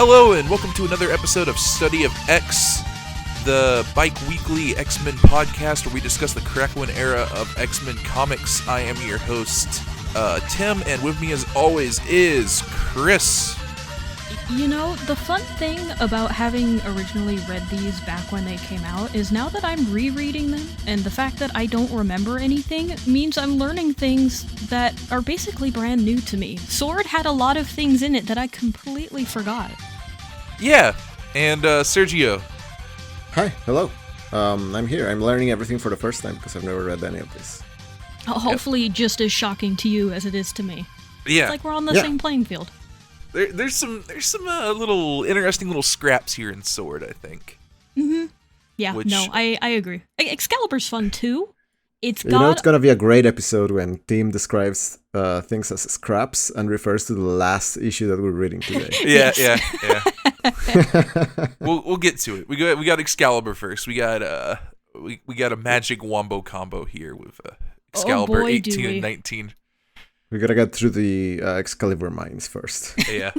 Hello and welcome to another episode of Study of X, the bi-weekly X-Men podcast where we discuss the Krakoan era of X-Men comics. I am your host, Tim, and with me as always is Chris. You know, the fun thing about having originally read these back when they came out is now that I'm rereading them, and the fact that I don't remember anything means I'm learning things that are basically brand new to me. S.W.O.R.D had a lot of things in it that I completely forgot. Yeah, and Sergio. Hi, hello. I'm here. I'm learning everything for the first time because I've never read any of this. Hopefully just as shocking to you as it is to me. Yeah. It's like we're on the same playing field. There's some little interesting little scraps here in S.W.O.R.D, I think. Mm-hmm. Yeah, I agree. Excalibur's fun too. It's gonna be a great episode when Tim describes things as scraps and refers to the last issue that we're reading today. Yeah. We'll get to it. We got Excalibur first. We got a magic wombo combo here with Excalibur 18 and 19. We gotta get through the Excalibur mines first. Yeah.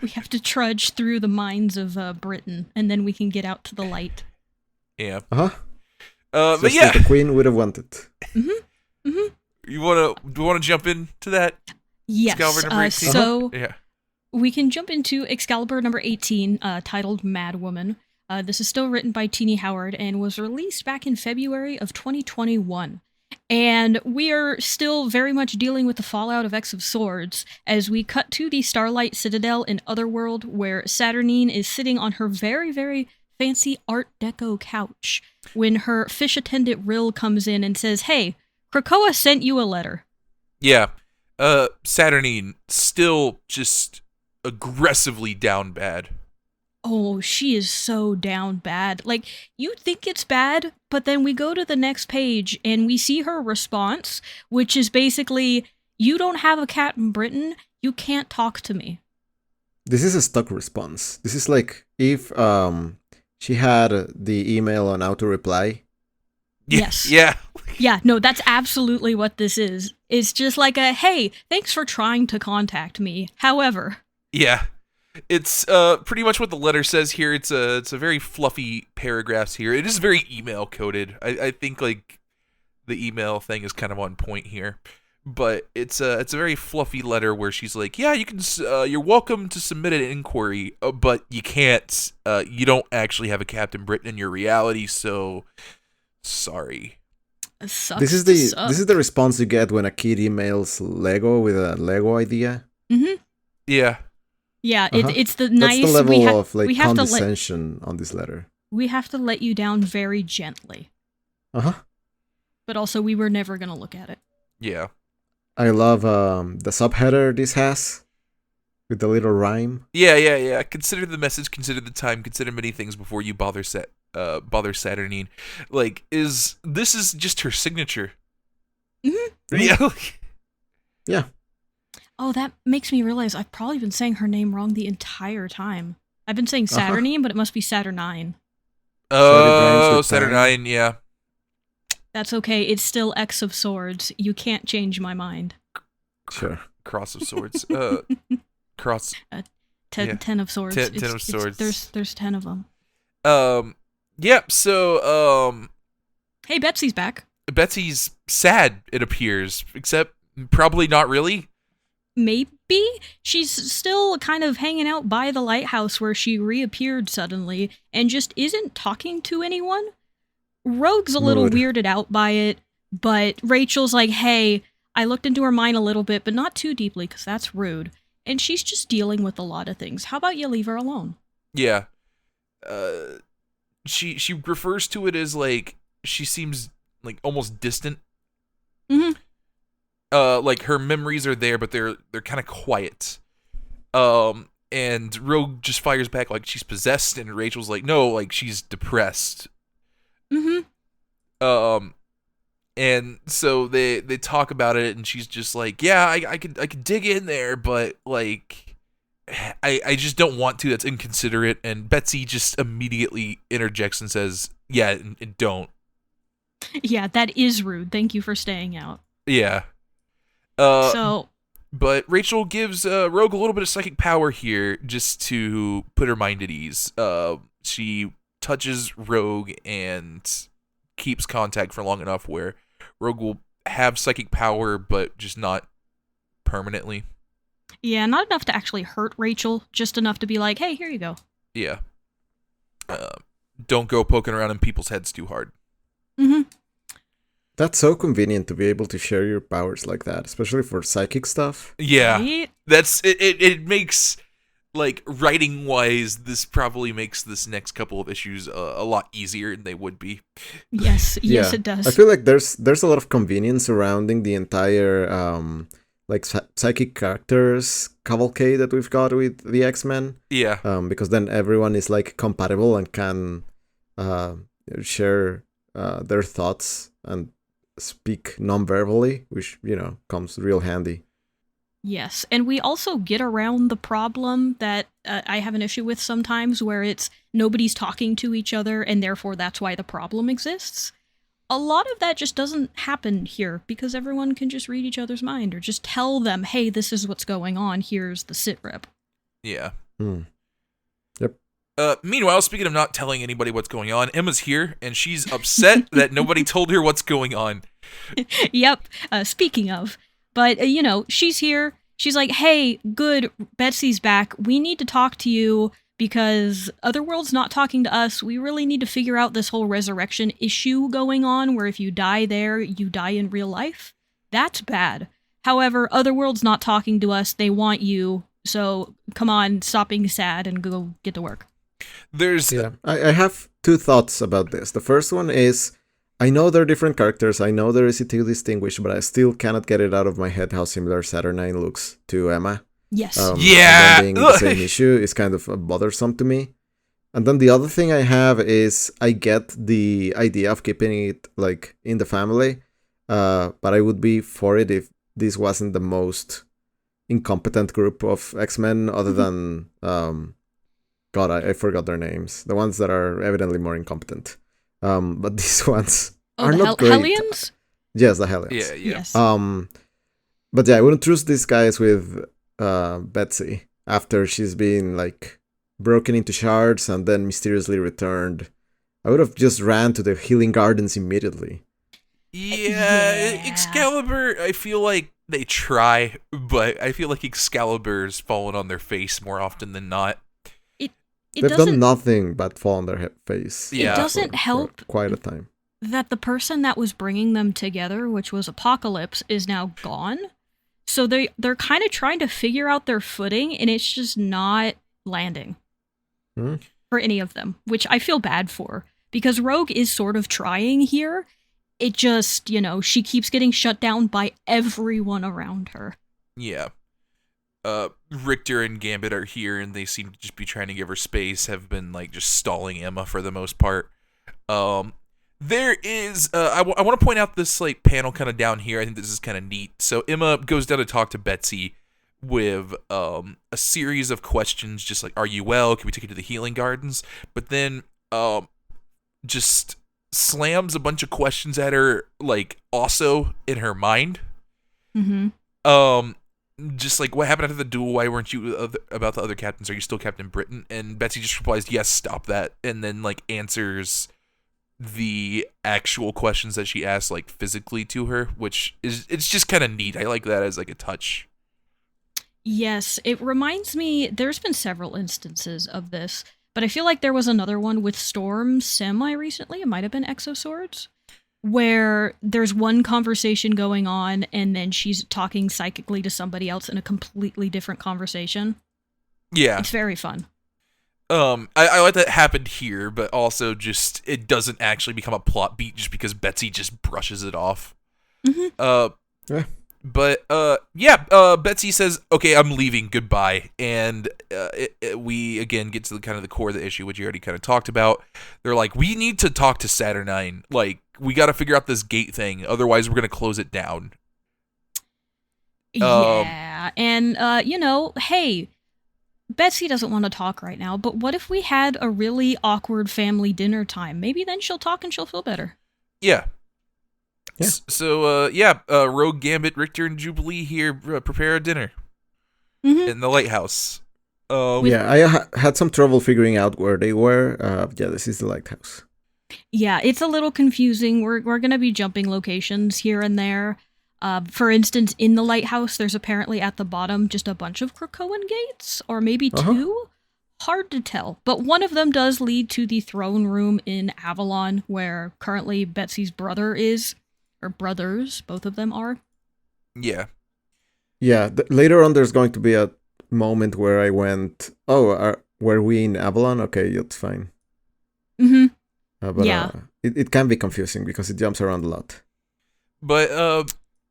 We have to trudge through the mines of Britain, and then we can get out to the light. Yeah. But yeah, the Queen would have wanted. Mm-hmm. Mm-hmm. Do you wanna jump into that? Yes. Excalibur number 18? So yeah. We can jump into Excalibur number 18, titled Mad Woman. This is still written by Tini Howard and was released back in February of 2021. And we are still very much dealing with the fallout of X of Swords as we cut to the Starlight Citadel in Otherworld, where Saturnine is sitting on her very, very fancy Art Deco couch when her fish attendant Rill comes in and says, "Hey, Krakoa sent you a letter." Yeah. Saturnine still just aggressively down bad. Oh, she is so down bad. Like, you think it's bad, but then we go to the next page and we see her response, which is basically, "You don't have a cat in Britain, you can't talk to me." This is a stock response. This is like if she had the email on auto reply. Yes. Yeah. Yeah, no, that's absolutely what this is. It's just like a, "Hey, thanks for trying to contact me. However." Yeah. It's pretty much what the letter says here. It's a very fluffy paragraphs here. It is very email coded. I think like the email thing is kind of on point here, but it's a very fluffy letter where she's like, "Yeah, you can. You're welcome to submit an inquiry, but you can't. You don't actually have a Captain Britain in your reality, so sorry." This is the response you get when a kid emails Lego with a Lego idea. Mm-hmm. Yeah. Yeah, it's the nice. That's the level of like condescension on this letter. We have to let you down very gently. But also, we were never gonna look at it. Yeah. I love the subheader this has with the little rhyme. Yeah. Consider the message. Consider the time. Consider many things before you bother Saturnine. Like, this is just her signature? Mm-hmm. Yeah. Yeah. Oh, that makes me realize I've probably been saying her name wrong the entire time. I've been saying Saturnine, but it must be Saturnine. Oh, Saturnine, yeah. That's okay. It's still X of Swords. You can't change my mind. Sure. Cross of Swords. Cross. 10 of Swords. 10 of Swords. There's 10 of them. Yep, so, Hey, Betsy's back. Betsy's sad, it appears, except probably not really. Maybe? She's still kind of hanging out by the lighthouse where she reappeared suddenly and just isn't talking to anyone. Rogue's a little weirded out by it, but Rachel's like, "Hey, I looked into her mind a little bit, but not too deeply because that's rude." And she's just dealing with a lot of things. How about you leave her alone? Yeah. She refers to it as like, she seems like almost distant. Mm-hmm. Like her memories are there, but they're kind of quiet. And Rogue just fires back like she's possessed, and Rachel's like, "No, like she's depressed." Mm-hmm. And so they talk about it, and she's just like, "Yeah, I could dig in there, but like, I just don't want to. That's inconsiderate." And Betsy just immediately interjects and says, "Yeah, and don't." Yeah, that is rude. Thank you for staying out. Yeah. So But Rachel gives Rogue a little bit of psychic power here just to put her mind at ease. She touches Rogue and keeps contact for long enough where Rogue will have psychic power, but just not permanently. Yeah, not enough to actually hurt Rachel, just enough to be like, hey, here you go. Yeah. Don't go poking around in people's heads too hard. Mm-hmm. That's so convenient to be able to share your powers like that, especially for psychic stuff. Yeah. Right? That's it makes, like, writing wise, this probably makes this next couple of issues a lot easier than they would be. Yes, Yeah. it does. I feel like there's a lot of convenience surrounding the entire like psychic characters cavalcade that we've got with the X-Men. Yeah. Because then everyone is like compatible and can share their thoughts and speak non-verbally, which, you know, comes real handy. Yes, and we also get around the problem that I have an issue with sometimes, where it's nobody's talking to each other, and therefore that's why the problem exists. A lot of that just doesn't happen here, because everyone can just read each other's mind, or just tell them, hey, this is what's going on, here's the sit rep. Yeah. Yep. Meanwhile, speaking of not telling anybody what's going on, Emma's here, and she's upset that nobody told her what's going on. Yep, speaking of. But, you know, she's here. She's like, hey, good, Betsy's back. We need to talk to you because Otherworld's not talking to us. We really need to figure out this whole resurrection issue going on where if you die there, you die in real life. That's bad. However, Otherworld's not talking to us. They want you. So come on, stop being sad and go get to work. I have two thoughts about this. The first one is, I know they're different characters, I know they're easy to distinguish, but I still cannot get it out of my head how similar Saturnine looks to Emma. Yes. Yeah! And then being the same issue is kind of bothersome to me. And then the other thing I have is, I get the idea of keeping it, like, in the family, but I would be for it if this wasn't the most incompetent group of X-Men other than... God, I forgot their names. The ones that are evidently more incompetent. But these ones are not great. Hellions? Yes, the Hellions. Yeah. Yes. But yeah, I wouldn't trust these guys with Betsy after she's been like broken into shards and then mysteriously returned. I would have just ran to the healing gardens immediately. Yeah, Excalibur, I feel like they try, but I feel like Excalibur's fallen on their face more often than not. They've done nothing but fall on their face. It doesn't help for quite a time that the person that was bringing them together, which was Apocalypse, is now gone. So they're kind of trying to figure out their footing, and it's just not landing for any of them, which I feel bad for, because Rogue is sort of trying here. It just, you know, she keeps getting shut down by everyone around her. Yeah. Richter and Gambit are here, and they seem to just be trying to give her space, have been, like, just stalling Emma for the most part. There is, I want to point out this, like, panel kind of down here. I think this is kind of neat. So Emma goes down to talk to Betsy with a series of questions, just like, are you well? Can we take you to the healing gardens? But then just slams a bunch of questions at her, like, also in her mind. Just like, what happened after the duel? Why weren't you about the other captains? Are you still Captain Britain? And Betsy just replies, yes, stop that. And then, like, answers the actual questions that she asked, like, physically to her, which is, it's just kind of neat. I like that as, like, a touch. Yes, it reminds me, there's been several instances of this, but I feel like there was another one with Storm semi-recently. It might have been Exo-Swords, where there's one conversation going on and then she's talking psychically to somebody else in a completely different conversation. Yeah. It's very fun. I like that happened here, but also just, it doesn't actually become a plot beat just because Betsy just brushes it off. Yeah. But, Betsy says, okay, I'm leaving, goodbye. And we, again, get to the kind of the core of the issue, which you already kind of talked about. They're like, we need to talk to Saturnine. Like, we got to figure out this gate thing, otherwise we're going to close it down. Yeah, and, you know, hey, Betsy doesn't want to talk right now, but what if we had a really awkward family dinner time? Maybe then she'll talk and she'll feel better. Yeah. Yeah. Rogue, Gambit, Richter, and Jubilee here prepare a dinner Hmm. in the lighthouse. With Yeah, I had some trouble figuring out where they were. Yeah, this is the lighthouse. Yeah, it's a little confusing. We're gonna be jumping locations here and there. For instance, in the lighthouse, there's apparently at the bottom just a bunch of Krakoan gates, or maybe Uh-huh. two. Hard to tell, but one of them does lead to the throne room in Avalon, where currently Betsy's brother is, or brothers, both of them are. Yeah. Yeah, later on there's going to be a moment where I went, oh, were we in Avalon? Okay, it's fine. Mm-hmm. But Yeah. it can be confusing because it jumps around a lot. But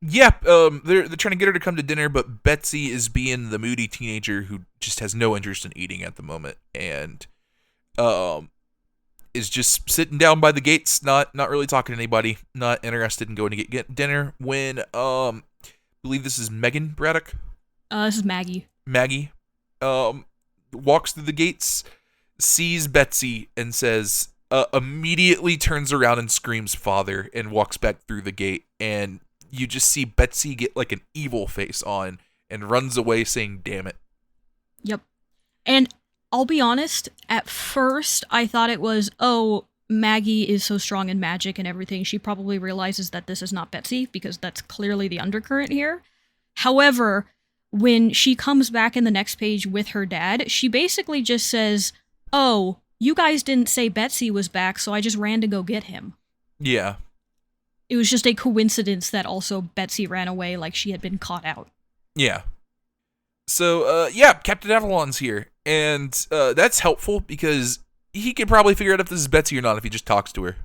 they're trying to get her to come to dinner, but Betsy is being the moody teenager who just has no interest in eating at the moment, and is just sitting down by the gates, not really talking to anybody, not interested in going to get dinner. When I believe this is Megan Braddock, This is Maggie. Maggie, walks through the gates, sees Betsy, and says. Immediately turns around and screams "father" and walks back through the gate, and you just see Betsy get like an evil face on and runs away saying "damn it." Yep. And I'll be honest, at first I thought it was, oh, Maggie is so strong in magic and everything, she probably realizes that this is not Betsy, because that's clearly the undercurrent here. However, when she comes back in the next page with her dad, she basically just says, oh, you guys didn't say Betsy was back, so I just ran to go get him. Yeah. It was just a coincidence that also Betsy ran away like she had been caught out. Yeah. So, Captain Avalon's here, and that's helpful because he can probably figure out if this is Betsy or not if he just talks to her.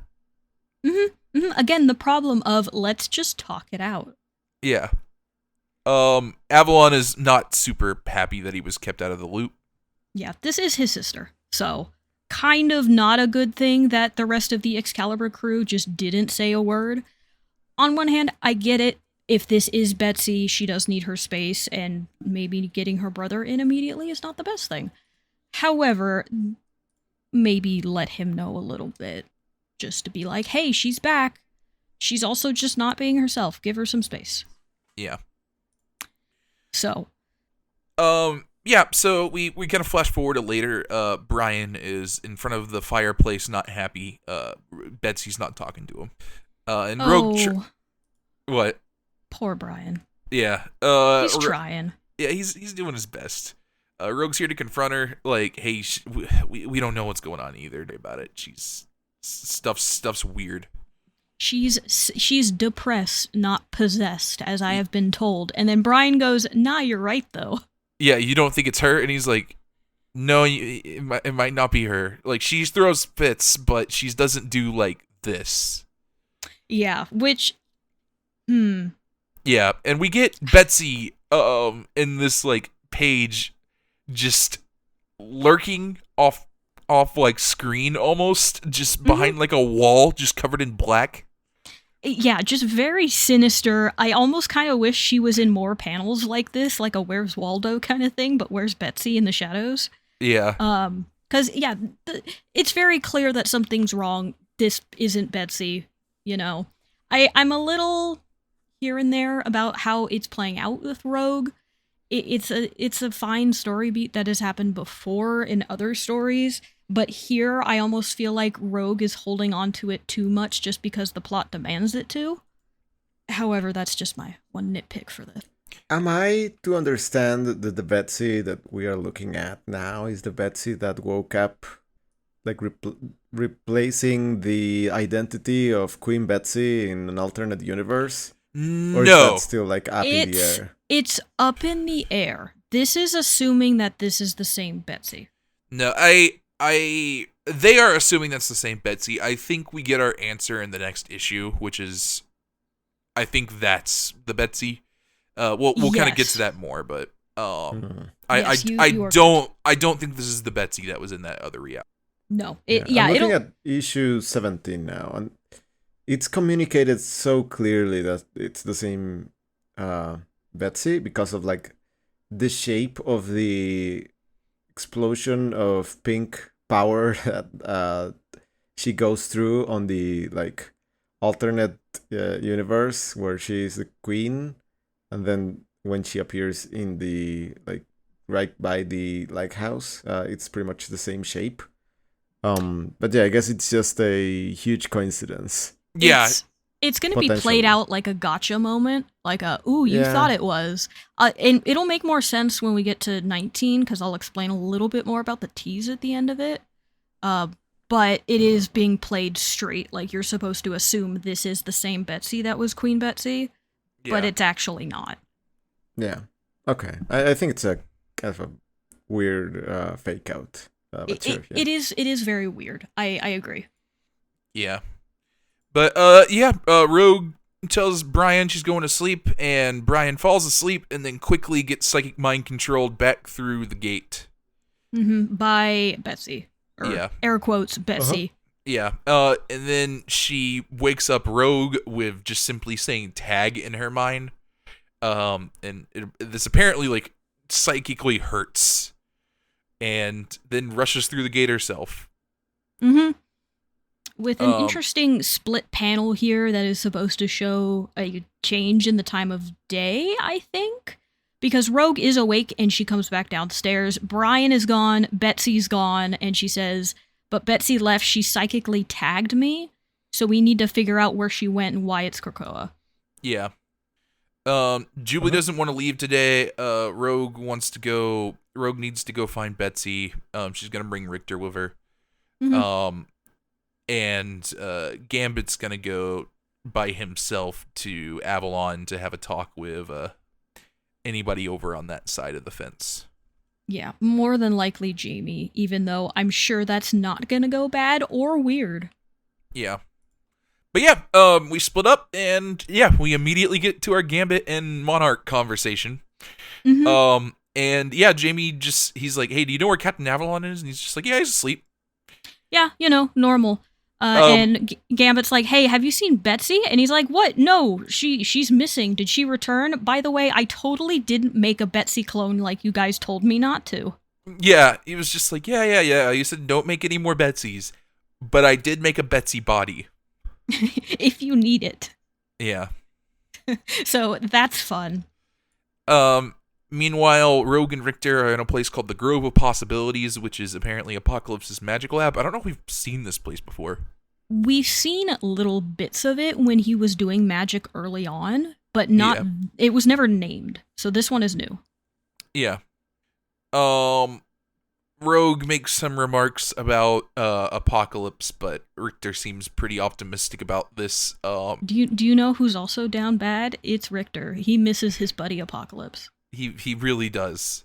Mm-hmm. Mm-hmm. Again, the problem of let's just talk it out. Yeah. Avalon is not super happy that he was kept out of the loop. Yeah, this is his sister, so kind of not a good thing that the rest of the Excalibur crew just didn't say a word. On one hand, I get it. If this is Betsy, she does need her space, and maybe getting her brother in immediately is not the best thing. However, maybe let him know a little bit, just to be like, hey, she's back. She's also just not being herself. Give her some space. Yeah. So. So we kind of flash forward to later. Brian is in front of the fireplace, not happy. Betsy's not talking to him. And Rogue... What? Poor Brian. Yeah. He's trying. Yeah, he's doing his best. Rogue's here to confront her, like, hey, we don't know what's going on either about it. Stuff's weird. She's depressed, not possessed, as I have been told. And then Brian goes, nah, you're right, though. Yeah, you don't think it's her? And he's like, no, it might not be her. Like, she throws fits, but she doesn't do, like, this. Yeah, which... Yeah, and we get Betsy, in this, like, page just lurking off like, screen almost, just behind, like, a wall, just covered in black. Yeah, just very sinister. I almost kind of wish she was in more panels like this, like a Where's Waldo kind of thing, but where's Betsy in the shadows? Yeah. Because, yeah, it's very clear that something's wrong. This isn't Betsy, you know. I'm a little here and there about how it's playing out with Rogue. It's a fine story beat that has happened before in other stories, but here I almost feel like Rogue is holding on to it too much just because the plot demands it to. However, that's just my one nitpick for this. Am I to understand that the Betsy that we are looking at now is the Betsy that woke up, like replacing the identity of Queen Betsy in an alternate universe? No. Or is that still like up in the air? It's up in the air. This is assuming that this is the same Betsy. No, they are assuming that's the same Betsy. I think we get our answer in the next issue, which is, I think that's the Betsy. We'll kind of get to that more, but I don't think this is the Betsy that was in that other reality. No, I'm looking at issue 17 now, and it's communicated so clearly that it's the same Betsy because of like the shape of the explosion of pink power that she goes through on the like alternate universe where she's the queen, and then when she appears in the like right by the lighthouse, it's pretty much the same shape. But yeah, I guess it's just a huge coincidence. Yeah. It's going to be played out like a gotcha moment, like a, ooh, you thought it was. And it'll make more sense when we get to 19, because I'll explain a little bit more about the tease at the end of it. But it is being played straight, like you're supposed to assume this is the same Betsy that was Queen Betsy, but it's actually not. Yeah. Okay. I think it's a kind of a weird fake out. But sure, yeah. It is very weird. I agree. Yeah. But, Rogue tells Brian she's going to sleep, and Brian falls asleep and then quickly gets psychic mind controlled back through the gate. By Betsy. Air quotes, Betsy. Yeah. And then she wakes up Rogue with just simply saying tag in her mind. And this apparently, like, psychically hurts. And then rushes through the gate herself. With an interesting split panel here that is supposed to show a change in the time of day, I think. Because Rogue is awake and she comes back downstairs. Brian is gone, Betsy's gone, and she says, but Betsy left, she psychically tagged me, so we need to figure out where she went and why it's Krakoa. Yeah. Jubilee doesn't want to leave today. Rogue needs to go find Betsy. She's gonna bring Richter with her. And Gambit's gonna go by himself to Avalon to have a talk with anybody over on that side of the fence. Yeah, more than likely Jamie, even though I'm sure that's not gonna go bad or weird. Yeah. But yeah, we split up, and yeah, we immediately get to our Gambit and Monarch conversation. And yeah, Jamie he's like, hey, do you know where Captain Avalon is? And he's just like, yeah, he's asleep. Yeah, normal. And Gambit's like, hey, have you seen Betsy? And he's like, what? No, she's missing. Did she return? By the way, I totally didn't make a Betsy clone like you guys told me not to. Yeah, he was just like, yeah. You said don't make any more Betsy's. But I did make a Betsy body. If you need it. Yeah. So that's fun. Meanwhile, Rogue and Richter are in a place called the Grove of Possibilities, which is apparently Apocalypse's magic lab. I don't know if we've seen this place before. We've seen little bits of it when he was doing magic early on, but it was never named. So this one is new. Yeah. Rogue makes some remarks about Apocalypse, but Richter seems pretty optimistic about this. Do you know who's also down bad? It's Richter. He misses his buddy Apocalypse. He really does.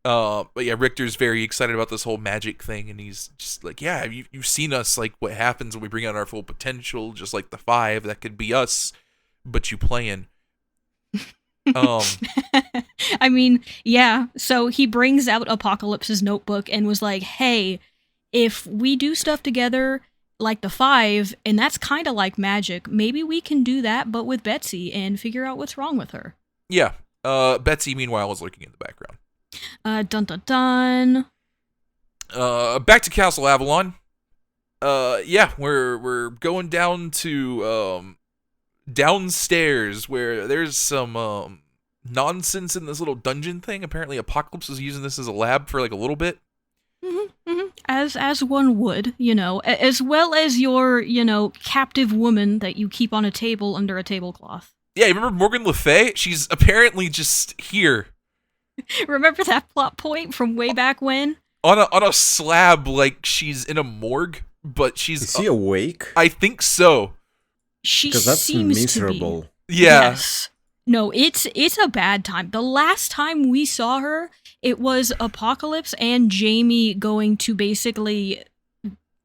But yeah, Richter's very excited about this whole magic thing, and he's just like, yeah, you've seen us, like, what happens when we bring out our full potential, just like the 5, that could be us, but you playing. I mean, yeah, so he brings out Apocalypse's notebook and was like, hey, if we do stuff together like the 5, and that's kind of like magic, maybe we can do that, but with Betsy, and figure out what's wrong with her. Yeah. Betsy, meanwhile, is lurking in the background. Dun dun dun. Back to Castle Avalon. Yeah, we're going down to downstairs where there's some nonsense in this little dungeon thing. Apparently, Apocalypse is using this as a lab for like a little bit. As one would, as well as your, captive woman that you keep on a table under a tablecloth. Yeah, you remember Morgan Le Fay? She's apparently just here. Remember that plot point from way back when? On a slab, like she's in a morgue, but she's... Is she awake? I think so. She Because that's seems miserable. To be. Yeah. Yes. No, it's a bad time. The last time we saw her, it was Apocalypse and Jamie going to basically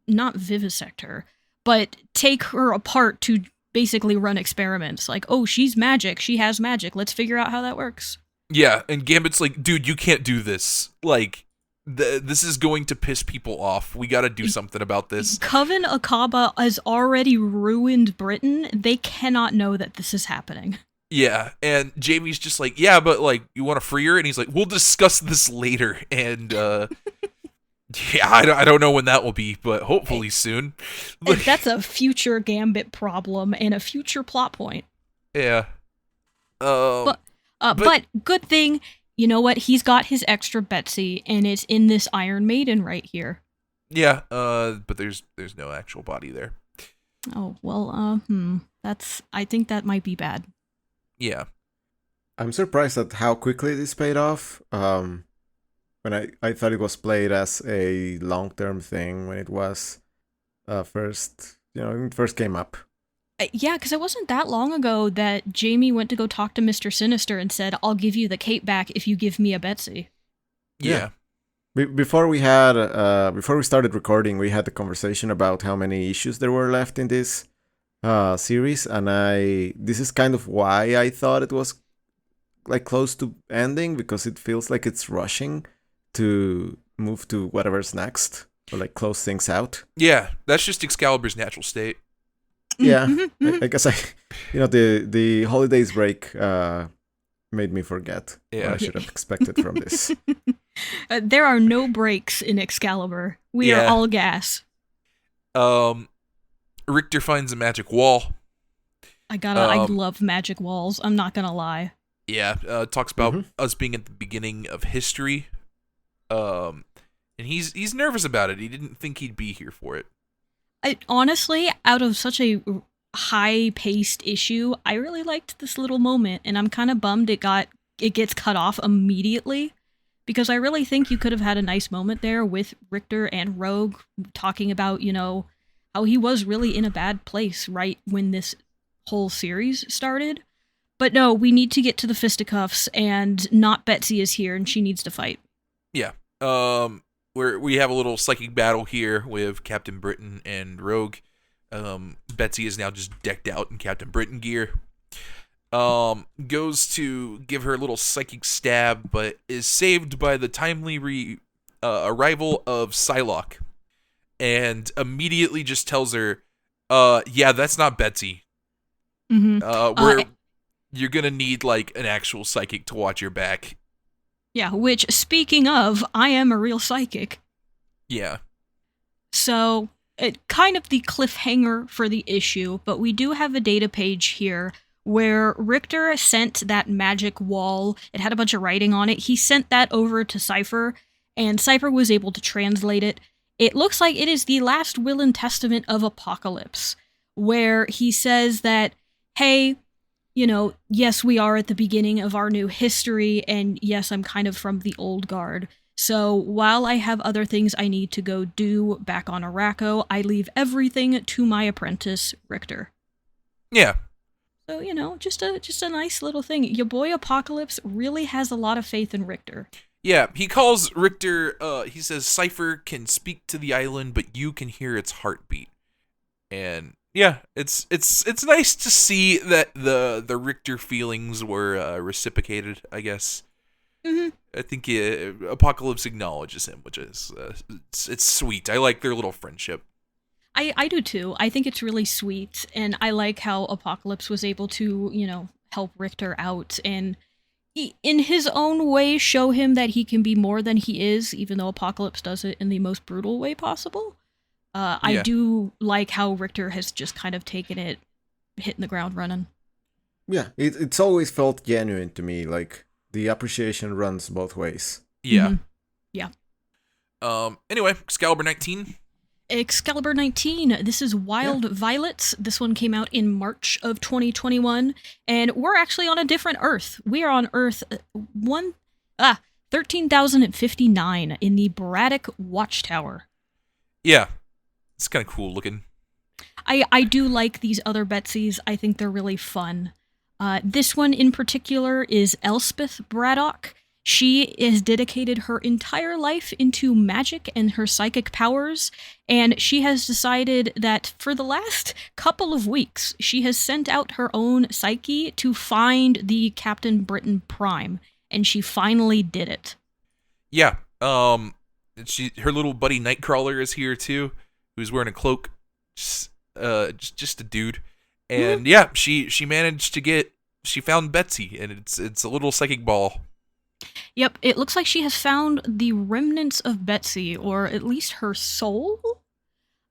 not vivisect her, but take her apart to basically run experiments. Like, oh, she's magic. She has magic. Let's figure out how that works. Yeah, and Gambit's like, dude, you can't do this. Like, this is going to piss people off. We gotta do something about this. Coven Akaba has already ruined Britain. They cannot know that this is happening. Yeah, and Jamie's just like, yeah, but, like, you want to free her? And he's like, we'll discuss this later. And Yeah, I don't know when that will be, but hopefully soon. That's a future Gambit problem and a future plot point. Yeah. But good thing, you know what? He's got his extra Betsy, and it's in this Iron Maiden right here. Yeah. But there's no actual body there. Oh well. I think that might be bad. Yeah. I'm surprised at how quickly this paid off. When I thought it was played as a long-term thing when it was first, when it first came up. Yeah, because it wasn't that long ago that Jamie went to go talk to Mr. Sinister and said, "I'll give you the cape back if you give me a Betsy." Yeah. Before we started recording, we had the conversation about how many issues there were left in this series, and this is kind of why I thought it was like close to ending, because it feels like it's rushing to move to whatever's next or like close things out. Yeah, that's just Excalibur's natural state. Yeah, I guess the holidays break made me forget what I should have expected from this. There are no breaks in Excalibur. We are all gas. Richter finds a magic wall. I love magic walls. I'm not gonna lie. Yeah, talks about us being at the beginning of history. And he's nervous about it. He didn't think he'd be here for it. Honestly, out of such a high-paced issue, I really liked this little moment, and I'm kind of bummed it gets cut off immediately, because I really think you could have had a nice moment there with Richter and Rogue talking about, how he was really in a bad place right when this whole series started. But no, we need to get to the fisticuffs, and not Betsy is here, and she needs to fight. Yeah. We have a little psychic battle here with Captain Britain and Rogue. Betsy is now just decked out in Captain Britain gear. Goes to give her a little psychic stab, but is saved by the timely arrival of Psylocke, and immediately just tells her, yeah, that's not Betsy. You're gonna need like an actual psychic to watch your back. Yeah, which, speaking of, I am a real psychic. Yeah. So, kind of the cliffhanger for the issue, but we do have a data page here where Richter sent that magic wall. It had a bunch of writing on it. He sent that over to Cypher, and Cypher was able to translate it. It looks like it is the last will and testament of Apocalypse, where he says that, hey, yes, we are at the beginning of our new history, and yes, I'm kind of from the old guard. So while I have other things I need to go do back on Arakko, I leave everything to my apprentice, Richter. Yeah. So, just a nice little thing. Your boy Apocalypse really has a lot of faith in Richter. Yeah, he calls Richter, he says, Cypher can speak to the island, but you can hear its heartbeat. And yeah, it's nice to see that the Richter feelings were reciprocated, I guess. Mm-hmm. I think Apocalypse acknowledges him, which is it's sweet. I like their little friendship. I do too. I think it's really sweet, and I like how Apocalypse was able to, help Richter out, and in his own way show him that he can be more than he is, even though Apocalypse does it in the most brutal way possible. I do like how Richter has just kind of taken it, hitting the ground running. Yeah, it's always felt genuine to me, like the appreciation runs both ways. Yeah. Mm-hmm. Yeah. Anyway, Excalibur 19. Excalibur 19. This is Wild Violets. This one came out in March of 2021, and we're actually on a different Earth. We are on Earth 13,059 in the Braddock Watchtower. Yeah. It's kind of cool looking. I do like these other Betsies. I think they're really fun. This one in particular is Elspeth Braddock. She has dedicated her entire life into magic and her psychic powers, and she has decided that for the last couple of weeks, she has sent out her own psyche to find the Captain Britain Prime, and she finally did it. Yeah. Her little buddy Nightcrawler is here too, who's wearing a cloak. Just a dude. And yeah, she managed to she found Betsy, and it's a little psychic ball. Yep, it looks like she has found the remnants of Betsy, or at least her soul.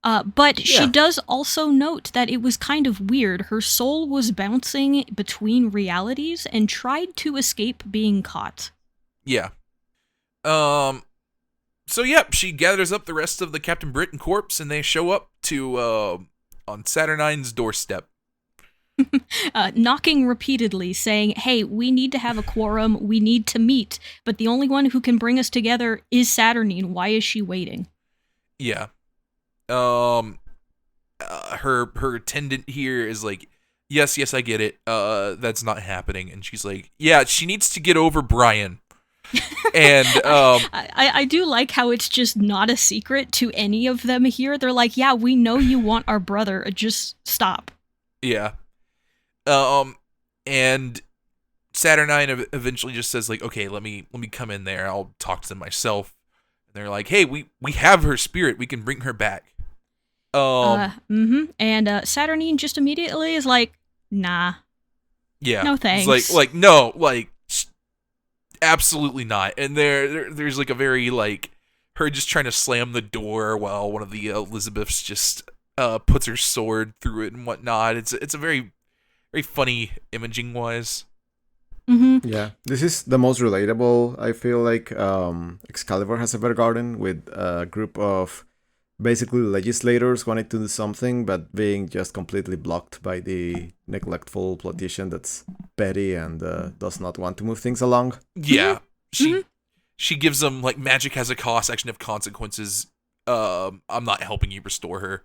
But she Yeah. does also note that it was kind of weird. Her soul was bouncing between realities and tried to escape being caught. Yeah. So yep, she gathers up the rest of the Captain Britain corpse, and they show up to on Saturnine's doorstep. Knocking repeatedly, saying, hey, we need to have a quorum, we need to meet, but the only one who can bring us together is Saturnine. Why is she waiting? Yeah. Her attendant here is like, yes, I get it. That's not happening. And she's like, yeah, she needs to get over Brian. And I do like how it's just not a secret to any of them here. They're like, yeah, we know you want our brother. Just stop. yeah. And Saturnine eventually just says like, okay, let me come in there. I'll talk to them myself. And they're like, hey, we have her spirit. We can bring her back. And Saturnine just immediately is like, nah. Yeah. No thanks. It's like no, like absolutely not. And there's like a very like her just trying to slam the door while one of the Elizabeths just puts her sword through it and whatnot. It's a very very funny imaging wise. Mm-hmm. Yeah, this is the most relatable. I feel like Excalibur has a better garden with a group of basically legislators wanting to do something, but being just completely blocked by the neglectful politician that's petty and does not want to move things along. Yeah, she gives them like magic has a cost, action have consequences. I'm not helping you restore her.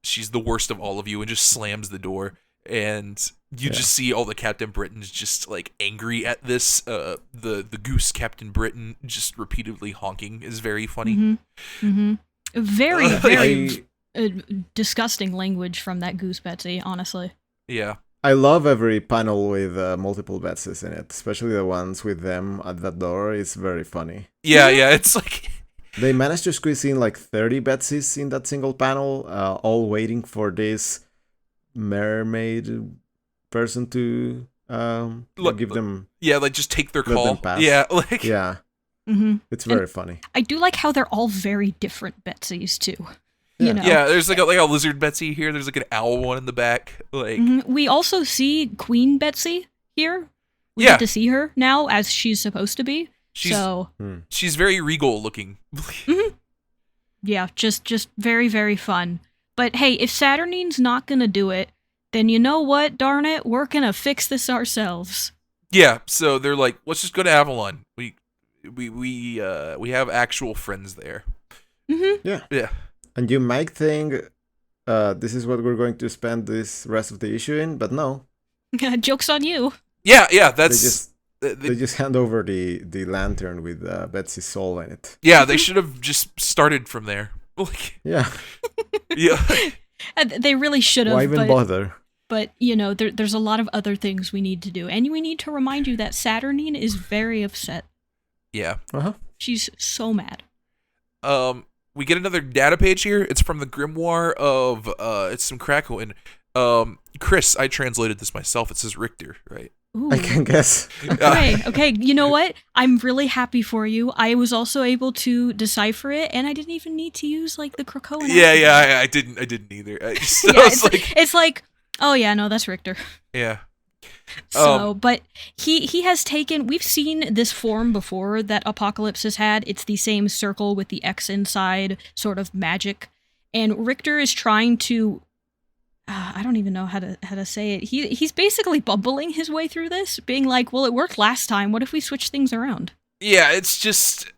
She's the worst of all of you, and just slams the door. And you just see all the Captain Britons just like angry at this. The goose Captain Britain just repeatedly honking is very funny. Mm-hmm. Mm-hmm. Very disgusting language from that goose Betsy, honestly. Yeah. I love every panel with multiple Betsy's in it, especially the ones with them at that door. It's very funny. Yeah, it's like they managed to squeeze in like 30 Betsy's in that single panel, all waiting for this mermaid person to give them. Yeah, like just take their call. Them pass. Yeah, like yeah. Mm-hmm. It's very funny. I do like how they're all very different Betsy's too. Yeah. You know? Yeah, there's like a lizard Betsy here. There's like an owl one in the back. Like we also see Queen Betsy here. We get to see her now as she's supposed to be. She's very regal looking. Yeah, just very, very fun. But hey, if Saturnine's not gonna do it, then you know what, darn it, we're gonna fix this ourselves. Yeah, so they're like, let's just go to Avalon. We have actual friends there. Mm-hmm. Yeah. And you might think this is what we're going to spend this rest of the issue in, but no. Joke's on you. Yeah, that's... They just hand over the lantern with Betsy's soul in it. Yeah, they should have just started from there. Like, yeah. Yeah. They really should have. Why even bother? But, you know, there's a lot of other things we need to do. And we need to remind you that Saturnine is very upset. Yeah. Uh-huh. She's so mad. We get another data page here. It's from the Grimoire of it's some Krakoan. Chris, I translated this myself. It says Richter, right? Ooh. I can guess. Okay. You know what? I'm really happy for you. I was also able to decipher it, and I didn't even need to use like the Krakoan. Yeah. I didn't either. It's like, oh yeah, no, that's Richter. Yeah. So, but he has taken. We've seen this form before that Apocalypse has had. It's the same circle with the X inside, sort of magic, and Richter is trying to. I don't even know how to say it. He's basically bumbling his way through this, being like, "Well, it worked last time. What if we switch things around?" Yeah, it's just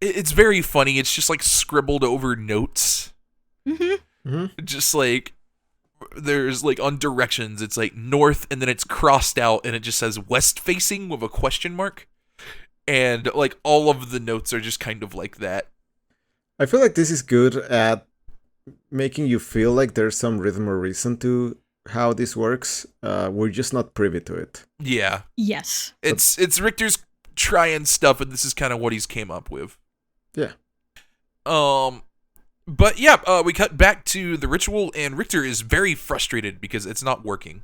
it's very funny. It's just like scribbled over notes. Just like there's like on directions, it's like north, and then it's crossed out, and it just says west facing with a question mark, and like all of the notes are just kind of like that. I feel like this is good at making you feel like there's some rhythm or reason to how this works. We're just not privy to it. Yeah. Yes. It's Richter's trying stuff, and this is kind of what he's came up with. Yeah. But yeah, we cut back to the ritual, and Richter is very frustrated because it's not working.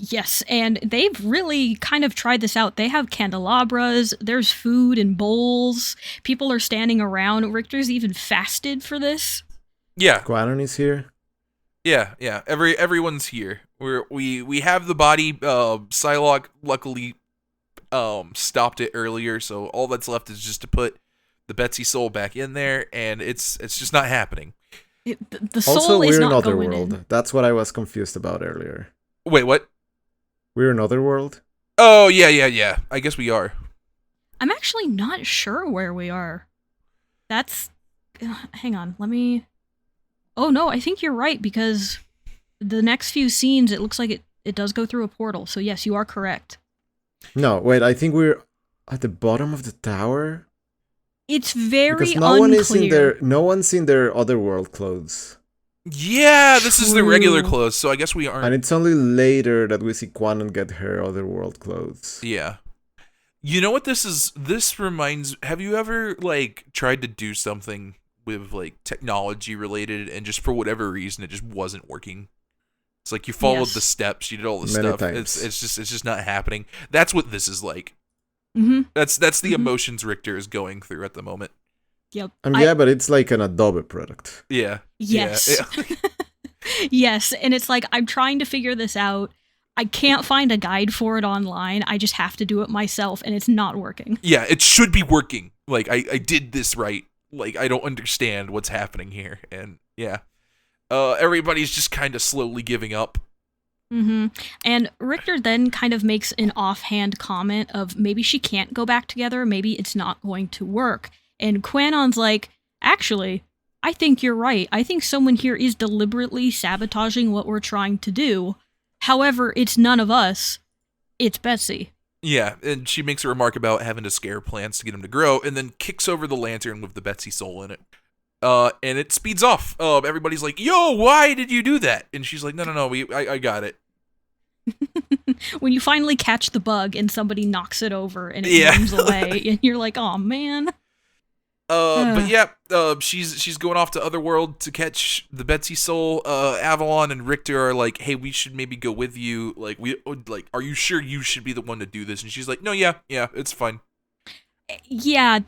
Yes, and they've really kind of tried this out. They have candelabras, there's food in bowls, people are standing around. Richter's even fasted for this. Yeah. Quanon is here. Yeah. Everyone's here. We have the body. Psylocke luckily stopped it earlier, so all that's left is just to put the Betsy soul back in there, and it's just not happening. The soul Also, is we're in not going Otherworld. in. That's what I was confused about earlier. Wait, what? We're in Otherworld? Oh, yeah. I guess we are. I'm actually not sure where we are. That's... hang on, let me... Oh no, I think you're right, because the next few scenes, it looks like it does go through a portal. So yes, you are correct. No, wait, I think we're at the bottom of the tower? It's very Because unclear. no one's in their Otherworld clothes. Yeah, this is the regular True. clothes, so I guess we aren't. And it's only later that we see Quanon get her Otherworld clothes. Yeah. You know what this is? This reminds... Have you ever, like, tried to do something with, like, technology related, and just for whatever reason, it just wasn't working? It's like you followed Yes. the steps, you did all the Many stuff. times. It's just not happening. That's what this is like. Mm-hmm. That's the Mhm. emotions Richter is going through at the moment. Yep. Yeah, but it's like an Adobe product. Yeah. Yes. Yeah. Yes, and it's like, I'm trying to figure this out. I can't find a guide for it online. I just have to do it myself, and it's not working. Yeah, it should be working. Like, I did this right. Like, I don't understand what's happening here. And, yeah. Everybody's just kind of slowly giving up. Mm-hmm. And Richter then kind of makes an offhand comment of maybe she can't go back together, maybe it's not going to work. And Quanon's like, actually, I think you're right. I think someone here is deliberately sabotaging what we're trying to do. However, it's none of us. It's Betsy. Yeah, and she makes a remark about having to scare plants to get them to grow, and then kicks over the lantern with the Betsy soul in it. And it speeds off. Everybody's like, "Yo, why did you do that?" And she's like, "No, I got it." When you finally catch the bug and somebody knocks it over and it runs away, and you're like, "Oh man." But yeah, she's going off to Otherworld to catch the Betsy soul. Avalon and Richter are like, "Hey, we should maybe go with you. Like, are you sure you should be the one to do this?" And she's like, "No, yeah, it's fine." Yeah,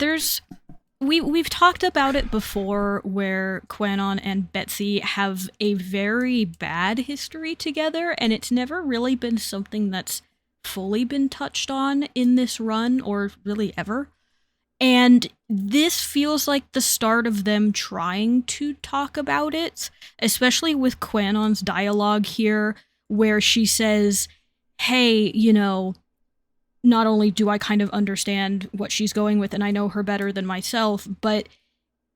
we've talked about it before, where Quanon and Betsy have a very bad history together, and it's never really been something that's fully been touched on in this run, or really ever. And this feels like the start of them trying to talk about it, especially with Quanon's dialogue here, where she says, hey, not only do I kind of understand what she's going with and I know her better than myself, but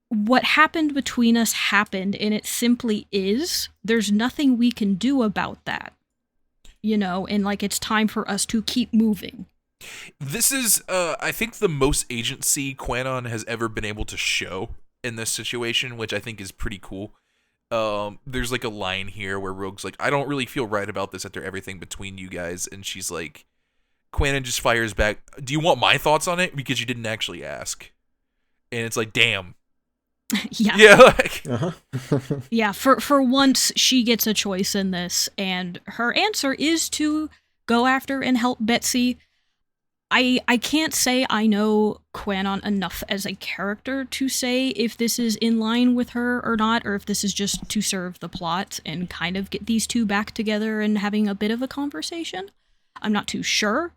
what happened between us happened, and it simply is. There's nothing we can do about that. And like, it's time for us to keep moving. This is, I think, the most agency Quanon has ever been able to show in this situation, which I think is pretty cool. There's like a line here where Rogue's like, "I don't really feel right about this after everything between you guys," and she's like, Quanon just fires back, "Do you want my thoughts on it? Because you didn't actually ask." And it's like, damn. Yeah. Yeah. Like, Uh-huh. Yeah, for once, she gets a choice in this, and her answer is to go after and help Betsy. I can't say I know Quanon enough as a character to say if this is in line with her or not, or if this is just to serve the plot and kind of get these two back together and having a bit of a conversation. I'm not too sure.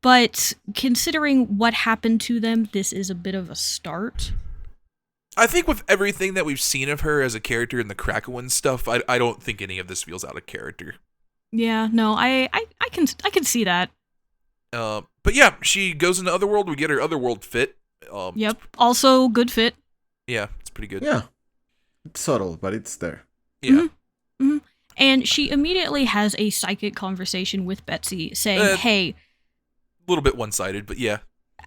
But considering what happened to them, this is a bit of a start. I think with everything that we've seen of her as a character in the Krakoan stuff, I don't think any of this feels out of character. Yeah, no, I can see that. But yeah, she goes into Otherworld. We get her Otherworld fit. Yep. Also, good fit. Yeah, it's pretty good. Yeah. It's subtle, but it's there. Yeah. Mm-hmm. Mm-hmm. And she immediately has a psychic conversation with Betsy, saying, hey... A little bit one-sided, but yeah.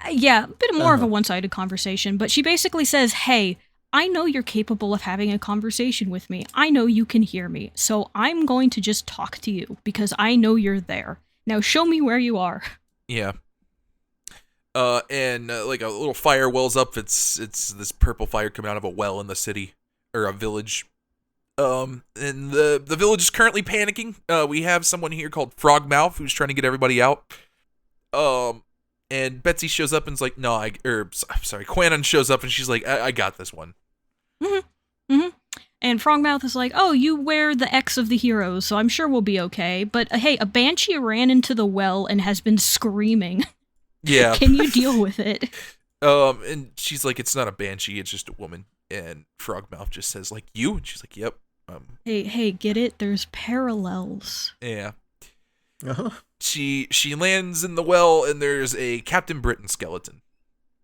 Yeah, a bit more of a one-sided conversation, but she basically says, hey, I know you're capable of having a conversation with me. I know you can hear me, so I'm going to just talk to you, because I know you're there. Now show me where you are. Yeah. And like a little fire wells up. It's this purple fire coming out of a well in the city, or a village. And the village is currently panicking. We have someone here called Frogmouth who's trying to get everybody out. And Betsy shows up and's like, no, sorry, Quanon shows up and she's like, I got this one. Mm-hmm. Mm-hmm. And Frogmouth is like, oh, you wear the X of the heroes, so I'm sure we'll be okay. But hey, a banshee ran into the well and has been screaming. Yeah. Can you deal with it? And she's like, it's not a banshee, it's just a woman. And Frogmouth just says, like, you? And she's like, yep. Hey, get it? There's parallels. Yeah. Uh-huh. She lands in the well, and there's a Captain Britain skeleton.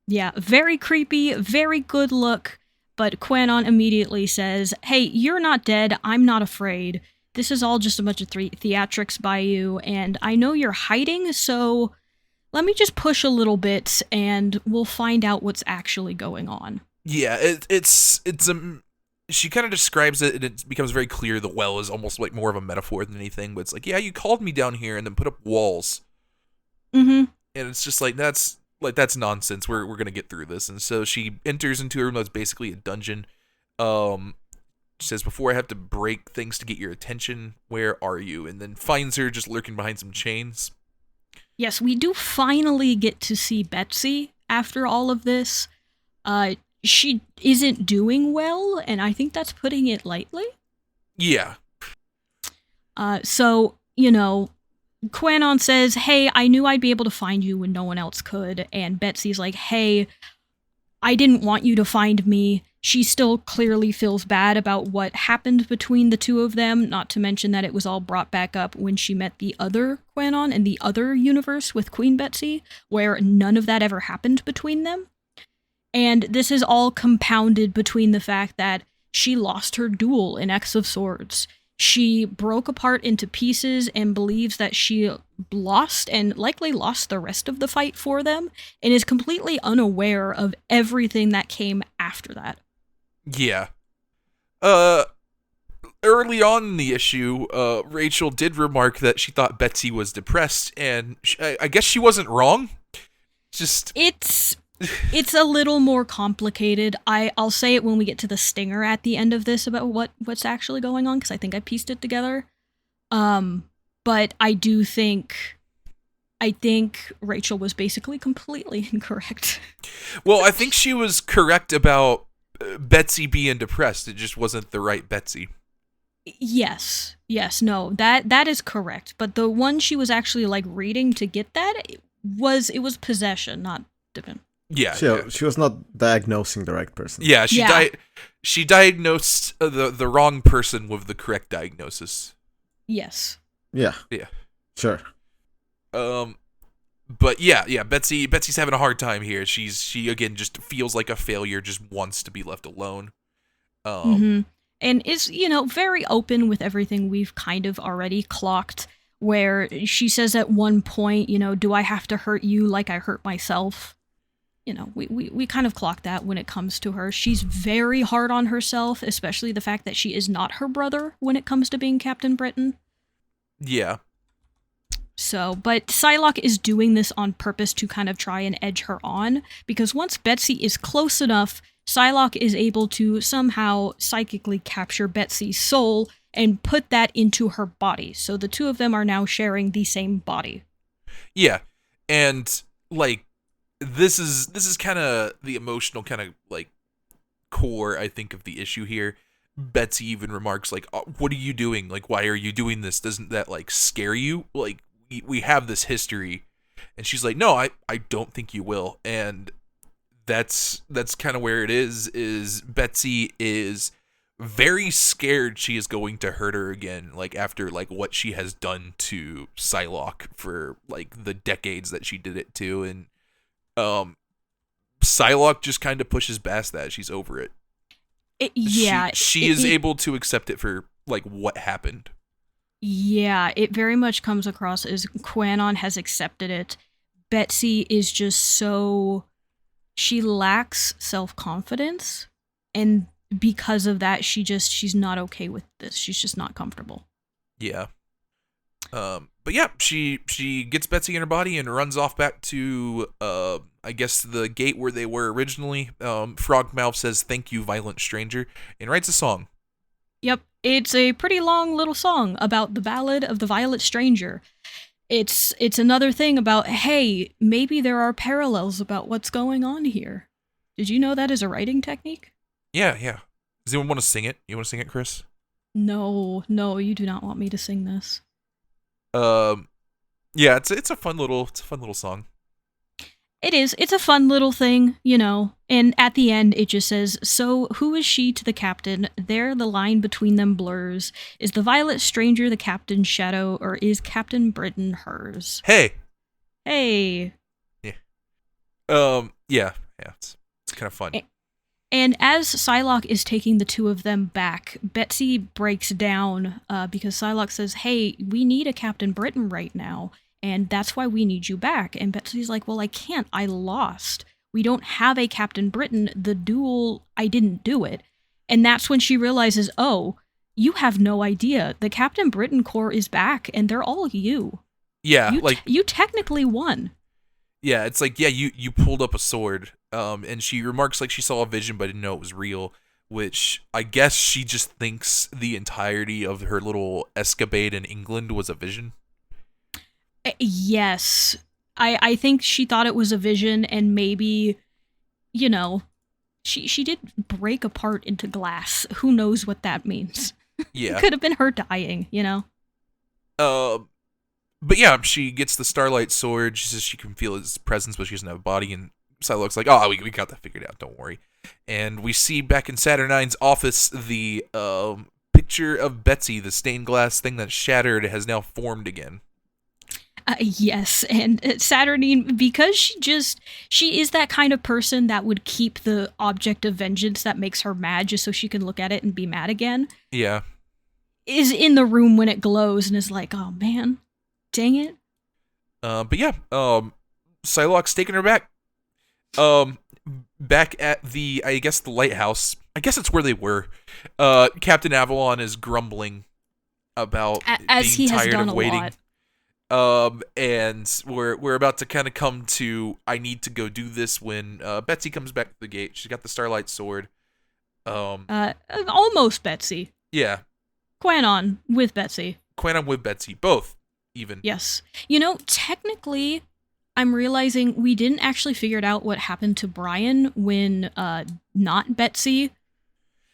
Yeah, very creepy, very good look. But Quanon immediately says, hey, you're not dead, I'm not afraid. This is all just a bunch of theatrics by you, and I know you're hiding, so let me just push a little bit, and we'll find out what's actually going on. Yeah, she kind of describes it, and it becomes very clear the well is almost like more of a metaphor than anything, but it's like, yeah, you called me down here and then put up walls. Mm-hmm. And it's just like, that's nonsense. We're gonna get through this. And so she enters into a room that's basically a dungeon. She says, before I have to break things to get your attention, where are you? And then finds her just lurking behind some chains. Yes, we do finally get to see Betsy after all of this. She isn't doing well, and I think that's putting it lightly. Yeah. So, you know, Quanon says, hey, I knew I'd be able to find you when no one else could. And Betsy's like, hey, I didn't want you to find me. She still clearly feels bad about what happened between the two of them, not to mention that it was all brought back up when she met the other Quanon in the other universe with Queen Betsy, where none of that ever happened between them. And this is all compounded between the fact that she lost her duel in S.W.O.R.D. She broke apart into pieces and believes that she lost and likely lost the rest of the fight for them and is completely unaware of everything that came after that. Yeah. Early on in the issue, Rachel did remark that she thought Betsy was depressed, and I guess she wasn't wrong. Just... It's a little more complicated. I'll say it when we get to the stinger at the end of this about what's actually going on, because I think I pieced it together. But I think Rachel was basically completely incorrect. Well, I think she was correct about Betsy being depressed. It just wasn't the right Betsy. Yes, no, that is correct. But the one she was actually like reading to get that it was possession, not different. Yeah, she was not diagnosing the right person. Yeah, she diagnosed the wrong person with the correct diagnosis. Yes. Yeah. Sure. But yeah, Betsy's having a hard time here. She again just feels like a failure, just wants to be left alone. And is, very open with everything we've kind of already clocked, where she says at one point, do I have to hurt you like I hurt myself? We kind of clock that when it comes to her. She's very hard on herself, especially the fact that she is not her brother when it comes to being Captain Britain. Yeah. So, but Psylocke is doing this on purpose to kind of try and edge her on, because once Betsy is close enough, Psylocke is able to somehow psychically capture Betsy's soul and put that into her body. So the two of them are now sharing the same body. Yeah. And like, this is kind of the emotional kind of like core, I think, of the issue here. Betsy even remarks like, oh, what are you doing? Like, why are you doing this? Doesn't that like scare you? Like, we have this history. And she's like, no, I don't think you will. And that's kind of where it is Betsy is very scared she is going to hurt her again, like after like what she has done to Psylocke for like the decades that she did it to. And Psylocke just kind of pushes past that. She's over it. She is able to accept it for like what happened. Yeah, it very much comes across as Quanon has accepted it. Betsy is just she lacks self-confidence, and because of that, she's not okay with this. She's just not comfortable. Yeah. But yeah, she gets Betsy in her body and runs off back to, I guess, the gate where they were originally. Frogmouth says, "Thank you, violent stranger," and writes a song. Yep, it's a pretty long little song about the Ballad of the Violet Stranger. It's another thing about, hey, maybe there are parallels about what's going on here. Did you know that is a writing technique? Yeah, yeah. Does anyone want to sing it? You want to sing it, Chris? No, you do not want me to sing this. Um, yeah, it's a fun little song. It is. It's a fun little thing, you know. And at the end, it just says, "So who is she to the captain? There the line between them blurs. Is the Violet Stranger the captain's shadow, or is Captain Britain hers?" Hey. Hey. Yeah. Yeah. It's kind of fun. And as Psylocke is taking the two of them back, Betsy breaks down because Psylocke says, "Hey, we need a Captain Britain right now. And that's why we need you back." And Betsy's like, "Well, I can't. I lost. We don't have a Captain Britain. The duel, I didn't do it." And that's when she realizes, oh, you have no idea. The Captain Britain Corps is back, and they're all you. Yeah, you technically won. Yeah, it's like, yeah, you pulled up a sword. And she remarks like she saw a vision but didn't know it was real, which I guess she just thinks the entirety of her little escapade in England was a vision. Yes. I think she thought it was a vision, and maybe, you know, she did break apart into glass. Who knows what that means? Yeah. It could have been her dying, you know? But yeah, she gets the Starlight Sword. She says she can feel his presence, but she doesn't have a body. And Psylocke's like, "Oh, we got that figured out. Don't worry." And we see back in Saturnine's office the picture of Betsy, the stained glass thing that shattered, has now formed again. Yes, and Saturnine, because she is that kind of person that would keep the object of vengeance that makes her mad just so she can look at it and be mad again. Yeah. Is in the room when it glows and is like, "Oh man, dang it." But yeah, Psylocke's taking her back. Back at the, I guess, the lighthouse. I guess it's where they were. Captain Avalon is grumbling about as being he has tired done of a waiting. lot. And we're about to kind of come to, I need to go do this, when Betsy comes back to the gate. She's got the Starlight Sword. Almost Betsy. Yeah. Quanon with Betsy. Quanon with Betsy. Both, even. Yes. You know, technically, I'm realizing we didn't actually figure out what happened to Brian when not Betsy.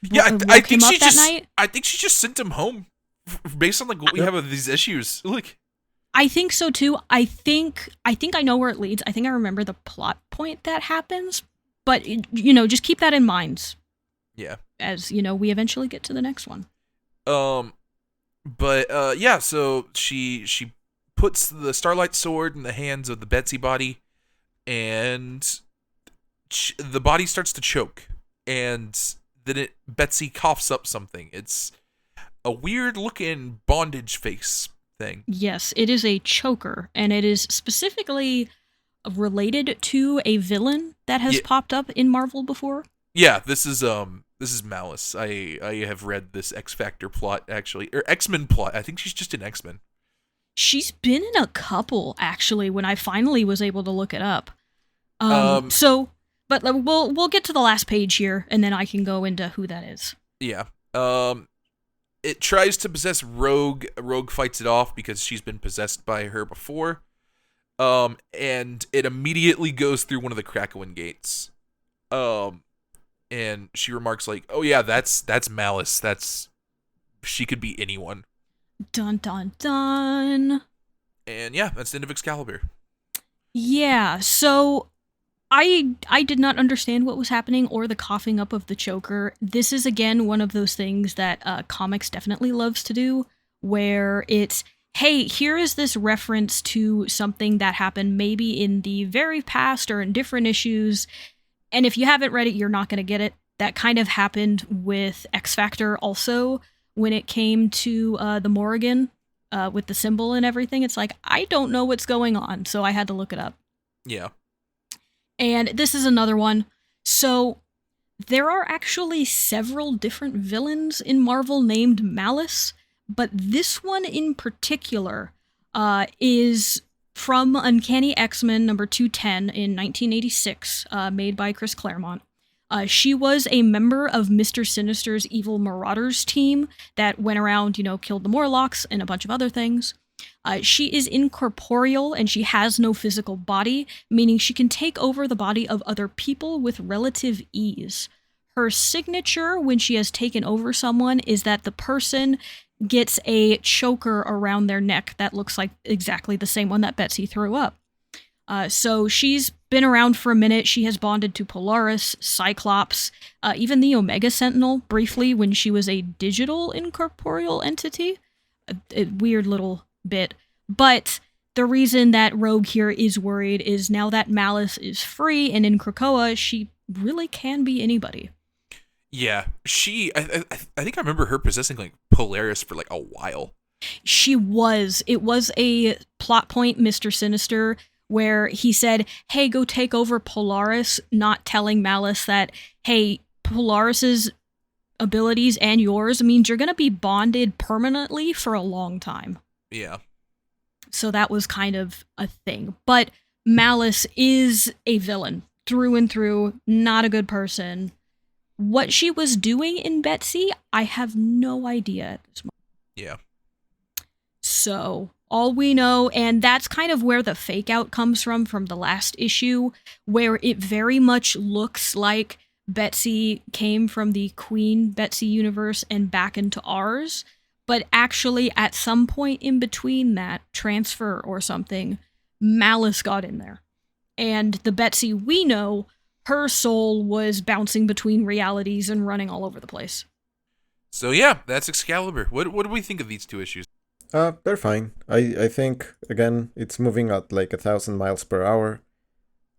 Yeah, I think she just. Night. I think she just sent him home, based on like what we have of these issues. Like, I think so too. I think I know where it leads. I think I remember the plot point that happens. But you know, just keep that in mind. Yeah. As you know, we eventually get to the next one. But yeah. So she puts the Starlight Sword in the hands of the Betsy body, and the body starts to choke, and then Betsy coughs up something. It's a weird looking bondage face thing. Yes, it is a choker, and it is specifically related to a villain that has popped up in Marvel before. Yeah, this is Malice. I have read this X Factor plot, actually, or X-Men plot. I think she's just in X-Men. She's been in a couple, actually, when I finally was able to look it up. But we'll get to the last page here, and then I can go into who that is. Yeah. It tries to possess Rogue. Rogue fights it off because she's been possessed by her before. And it immediately goes through one of the Krakoan gates. And she remarks like, "Oh yeah, that's Malice. She could be anyone." Dun dun dun. And yeah, that's the end of Excalibur. Yeah, so I did not understand what was happening or the coughing up of the choker. This is again one of those things that comics definitely loves to do, where it's, hey, here is this reference to something that happened maybe in the very past or in different issues, and if you haven't read it, you're not going to get it. That kind of happened with X Factor also, when it came to the Morrigan with the symbol and everything. It's like, I don't know what's going on, so I had to look it up. Yeah. And this is another one. So there are actually several different villains in Marvel named Malice, but this one in particular is from Uncanny X-Men number 210 in 1986, made by Chris Claremont. She was a member of Mr. Sinister's evil Marauders team that went around, killed the Morlocks and a bunch of other things. She is incorporeal and she has no physical body, meaning she can take over the body of other people with relative ease. Her signature when she has taken over someone is that the person gets a choker around their neck that looks like exactly the same one that Betsy threw up. So she's been around for a minute. She has bonded to Polaris, Cyclops, even the Omega Sentinel briefly when she was a digital incorporeal entity. A weird little bit. But the reason that Rogue here is worried is now that Malice is free and in Krakoa, she really can be anybody. Yeah, I think I remember her possessing like Polaris for like a while. She was. It was a plot point, Mr. Sinister, where he said, hey, go take over Polaris, not telling Malice that, hey, Polaris's abilities and yours means you're going to be bonded permanently for a long time. Yeah. So that was kind of a thing. But Malice is a villain through and through, not a good person. What she was doing in Betsy, I have no idea at this moment. Yeah. So all we know, and that's kind of where the fake out comes from the last issue, where it very much looks like Betsy came from the Queen Betsy universe and back into ours. But actually, at some point in between that transfer or something, Malice got in there. And the Betsy we know, her soul was bouncing between realities and running all over the place. So yeah, that's Excalibur. What do we think of these two issues? They're fine. I think, again, it's moving at like 1,000 miles per hour.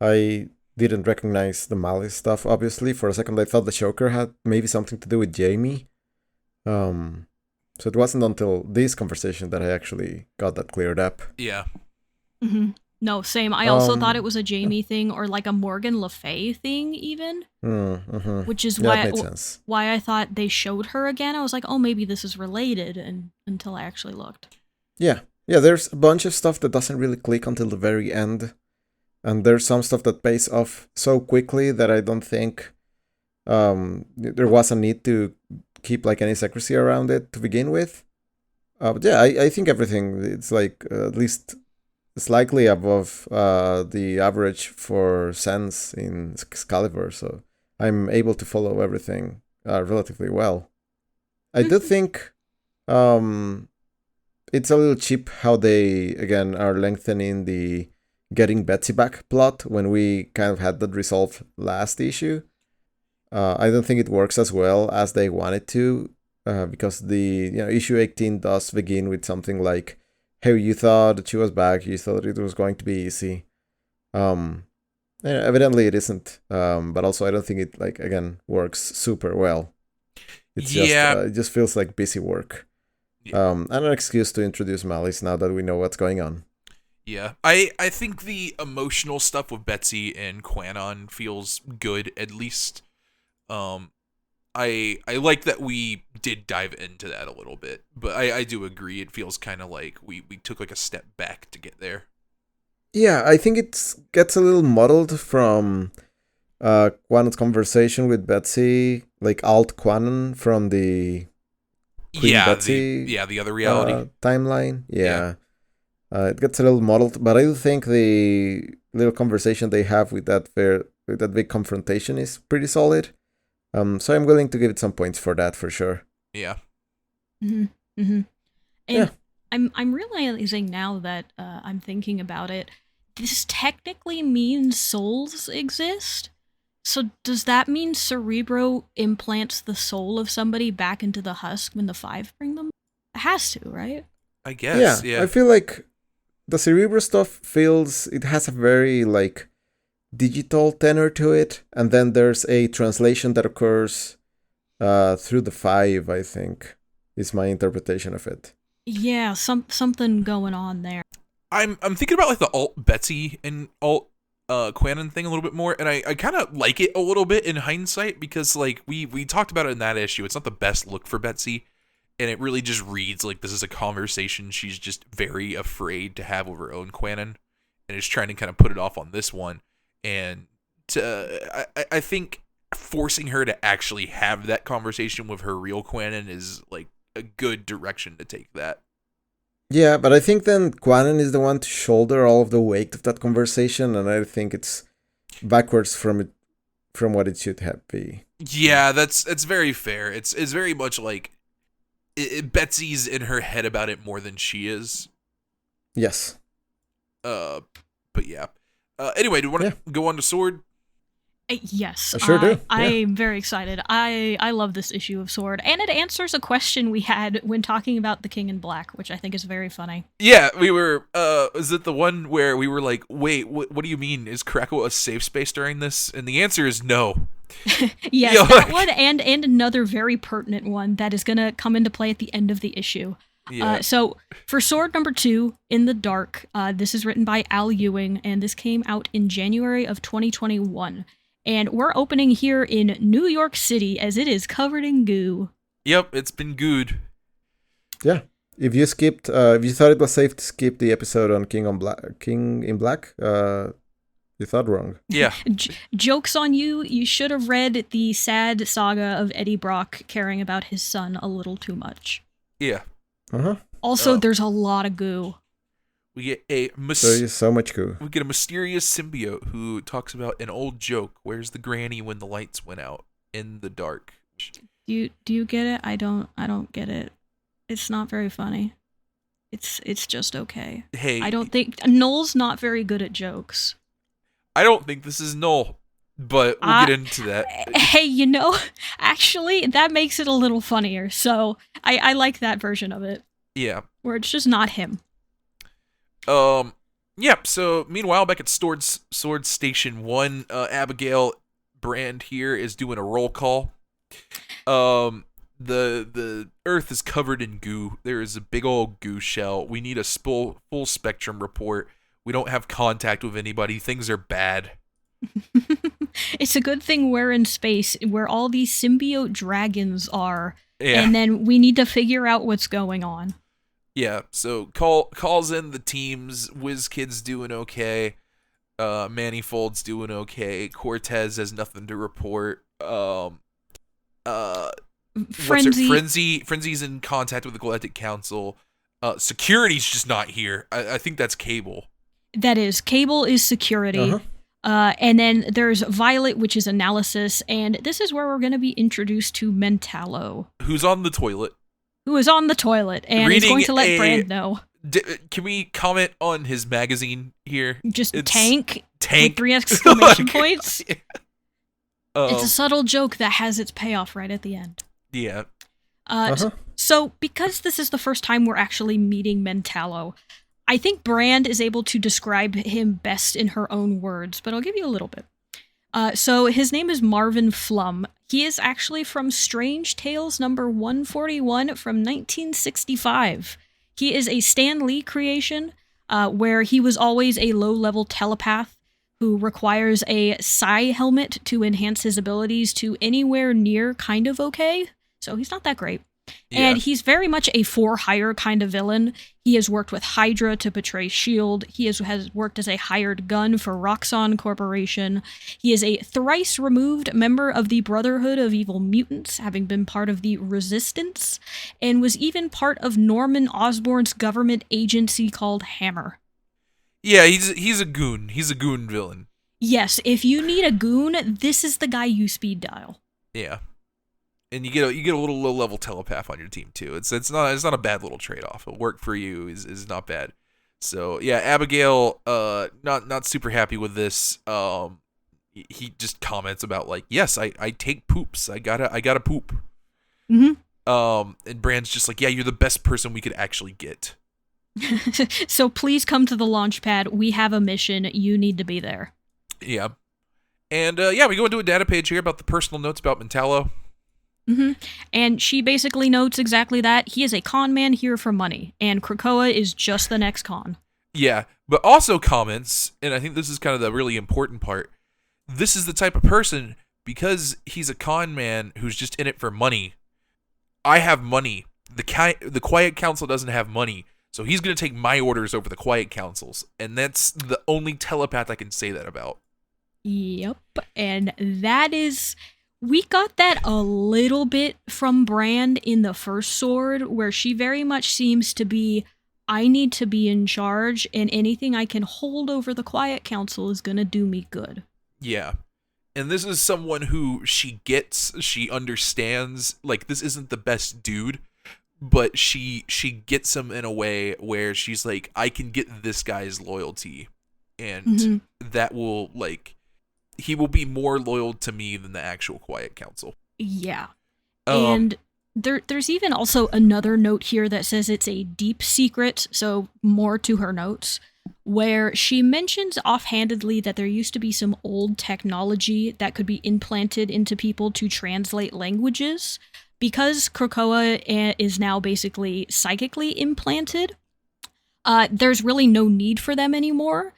I didn't recognize the Malice stuff, obviously. For a second, I thought the choker had maybe something to do with Jamie. So it wasn't until this conversation that I actually got that cleared up. Yeah. Mm-hmm. No, same. I also thought it was a Jamie thing or like a Morgan Le Fay thing even. Mm-hmm. Which is why I thought they showed her again. I was like, oh, maybe this is related, and until I actually looked. Yeah, there's a bunch of stuff that doesn't really click until the very end. And there's some stuff that pays off so quickly that I don't think there was a need to keep like any secrecy around it to begin with. But yeah, I think everything, it's like at least slightly above the average for sense in Excalibur, so I'm able to follow everything relatively well. I do think it's a little cheap how they, again, are lengthening the getting Betsy back plot when we kind of had that resolved last issue. I don't think it works as well as they wanted to, because the issue 18 does begin with something like, hey, you thought that she was back, you thought it was going to be easy. Evidently it isn't, but also I don't think it, like, again, works super well. It's just, it just feels like busy work. And an excuse to introduce Malice now that we know what's going on. Yeah, I think the emotional stuff with Betsy and Quanon feels good, at least. I like that we did dive into that a little bit, but I do agree it feels kind of like we took like a step back to get there. Yeah, I think it gets a little muddled from Quanon's conversation with Betsy, like alt Quanon from the Queen Betsy the other reality timeline. Yeah. It gets a little muddled, but I do think the little conversation they have with that big confrontation is pretty solid. So I'm willing to give it some points for that, for sure. Yeah. Mm-hmm. Mm-hmm. And I'm realizing now that I'm thinking about it, this technically means souls exist. So does that mean Cerebro implants the soul of somebody back into the husk when the Five bring them? It has to, right? I guess, yeah. I feel like the Cerebro stuff it has a very, like, digital tenor to it, and then there's a translation that occurs through the Five, I think, is my interpretation of it. Yeah, something going on there. I'm thinking about like the alt Betsy and alt Quanon thing a little bit more, and I kind of like it a little bit in hindsight, because like we talked about it in that issue. It's not the best look for Betsy, and it really just reads like this is a conversation she's just very afraid to have with her own Quanon, and is trying to kind of put it off on this one. And I think forcing her to actually have that conversation with her real Quanon is like a good direction to take that. Yeah, but I think then Quanon is the one to shoulder all of the weight of that conversation, and I think it's backwards from what it should have be. Yeah, that's very fair. It's very much like Betsy's in her head about it more than she is. Yes. But yeah. Anyway, do you want to go on to S.W.O.R.D? Yes, I sure do. I'm very excited. I love this issue of S.W.O.R.D, and it answers a question we had when talking about the King in Black, which I think is very funny. Yeah, we were. Is it the one where we were like, "Wait, what do you mean? Is Krakoa a safe space during this?" And the answer is no. Yes, that one and another very pertinent one that is going to come into play at the end of the issue. Yeah. So for S.W.O.R.D number 2, In the Dark, this is written by Al Ewing, and this came out in January of 2021. And we're opening here in New York City, as it is covered in goo. Yep, it's been good. Yeah. If you thought it was safe to skip the episode on King in Black, you thought wrong. Yeah. Joke's on you. You should have read the sad saga of Eddie Brock caring about his son a little too much. Yeah. Uh-huh. Also, there's a lot of goo. We get There's so much goo. We get a mysterious symbiote who talks about an old joke. Where's the granny when the lights went out in the dark? Do you get it? I don't get it. It's not very funny. It's just okay. Hey, I don't think Noel's not very good at jokes. I don't think this is Noel, but we'll get into that. Hey, actually, that makes it a little funnier. So I like that version of it. Yeah. Where it's just not him. Yeah, so meanwhile, back at S.W.O.R.D Station 1, Abigail Brand here is doing a roll call. The Earth is covered in goo. There is a big old goo shell. We need a full spectrum report. We don't have contact with anybody. Things are bad. It's a good thing we're in space where all these symbiote dragons are, Yeah. and then we need to figure out what's going on. Yeah, so calls in the teams. WizKid's doing okay. Manifold's doing okay. Cortez has nothing to report. Frenzy's in contact with the Galactic Council. Security's just not here. I think that's Cable. That is, Cable is security. Uh-huh. And then there's Violet, which is analysis, and this is where we're going to be introduced to Mentallo, Who's on the toilet. who is on the toilet, and is going to let Brand know. Can we comment on his magazine here? Just It's tank Tank. with 3 exclamation points. Yeah. It's a subtle joke that has its payoff right at the end. Yeah. So, because this is the first time we're actually meeting Mentallo, I think Brand is able to describe him best in her own words, but I'll give you a little bit. So his name is Marvin Flum. He is actually from Strange Tales number 141 from 1965. He is a Stan Lee creation, where he was always a low-level telepath who requires a psi helmet to enhance his abilities to anywhere near kind of okay. So he's not that great. Yeah. And he's very much a for-hire kind of villain. He has worked with Hydra to betray S.W.O.R.D. He has worked as a hired gun for Roxxon Corporation. He is a thrice-removed member of the Brotherhood of Evil Mutants, having been part of the Resistance, and was even part of Norman Osborn's government agency called Hammer. Yeah, he's a goon. He's a goon villain. Yes, if you need a goon, this is the guy you speed dial. Yeah. And you get a little low level telepath on your team too. It's not a bad little trade off. It'll work for you is not bad. So yeah, Abigail not super happy with this. He just comments about like, yes, I take poops. I gotta poop. Mm-hmm. And Brand's just like, yeah, you're the best person we could actually get. So please come to the launch pad. We have a mission. You need to be there. Yeah. And we go into a data page here about the personal notes about Mentallo. Mm-hmm. And she basically notes exactly that. He is a con man here for money, and Krakoa is just the next con. Yeah, but also comments, and I think this is kind of the really important part, this is the type of person, because he's a con man who's just in it for money. I have money. The Quiet Council doesn't have money, so he's going to take my orders over the Quiet Council's, and that's the only telepath I can say that about. Yep, and that is We got that a little bit from Brand in the first Sword, where she very much seems to be, I need to be in charge, and anything I can hold over the Quiet Council is gonna do me good. Yeah. And this is someone who she gets, she understands, like, this isn't the best dude, but she gets him in a way where she's like, I can get this guy's loyalty, and that will, like, he will be more loyal to me than the actual Quiet Council. Yeah. And there's even also another note here that says it's a deep secret, so more to her notes, where she mentions offhandedly that there used to be some old technology that could be implanted into people to translate languages. Because Krakoa is now basically psychically implanted, there's really no need for them anymore.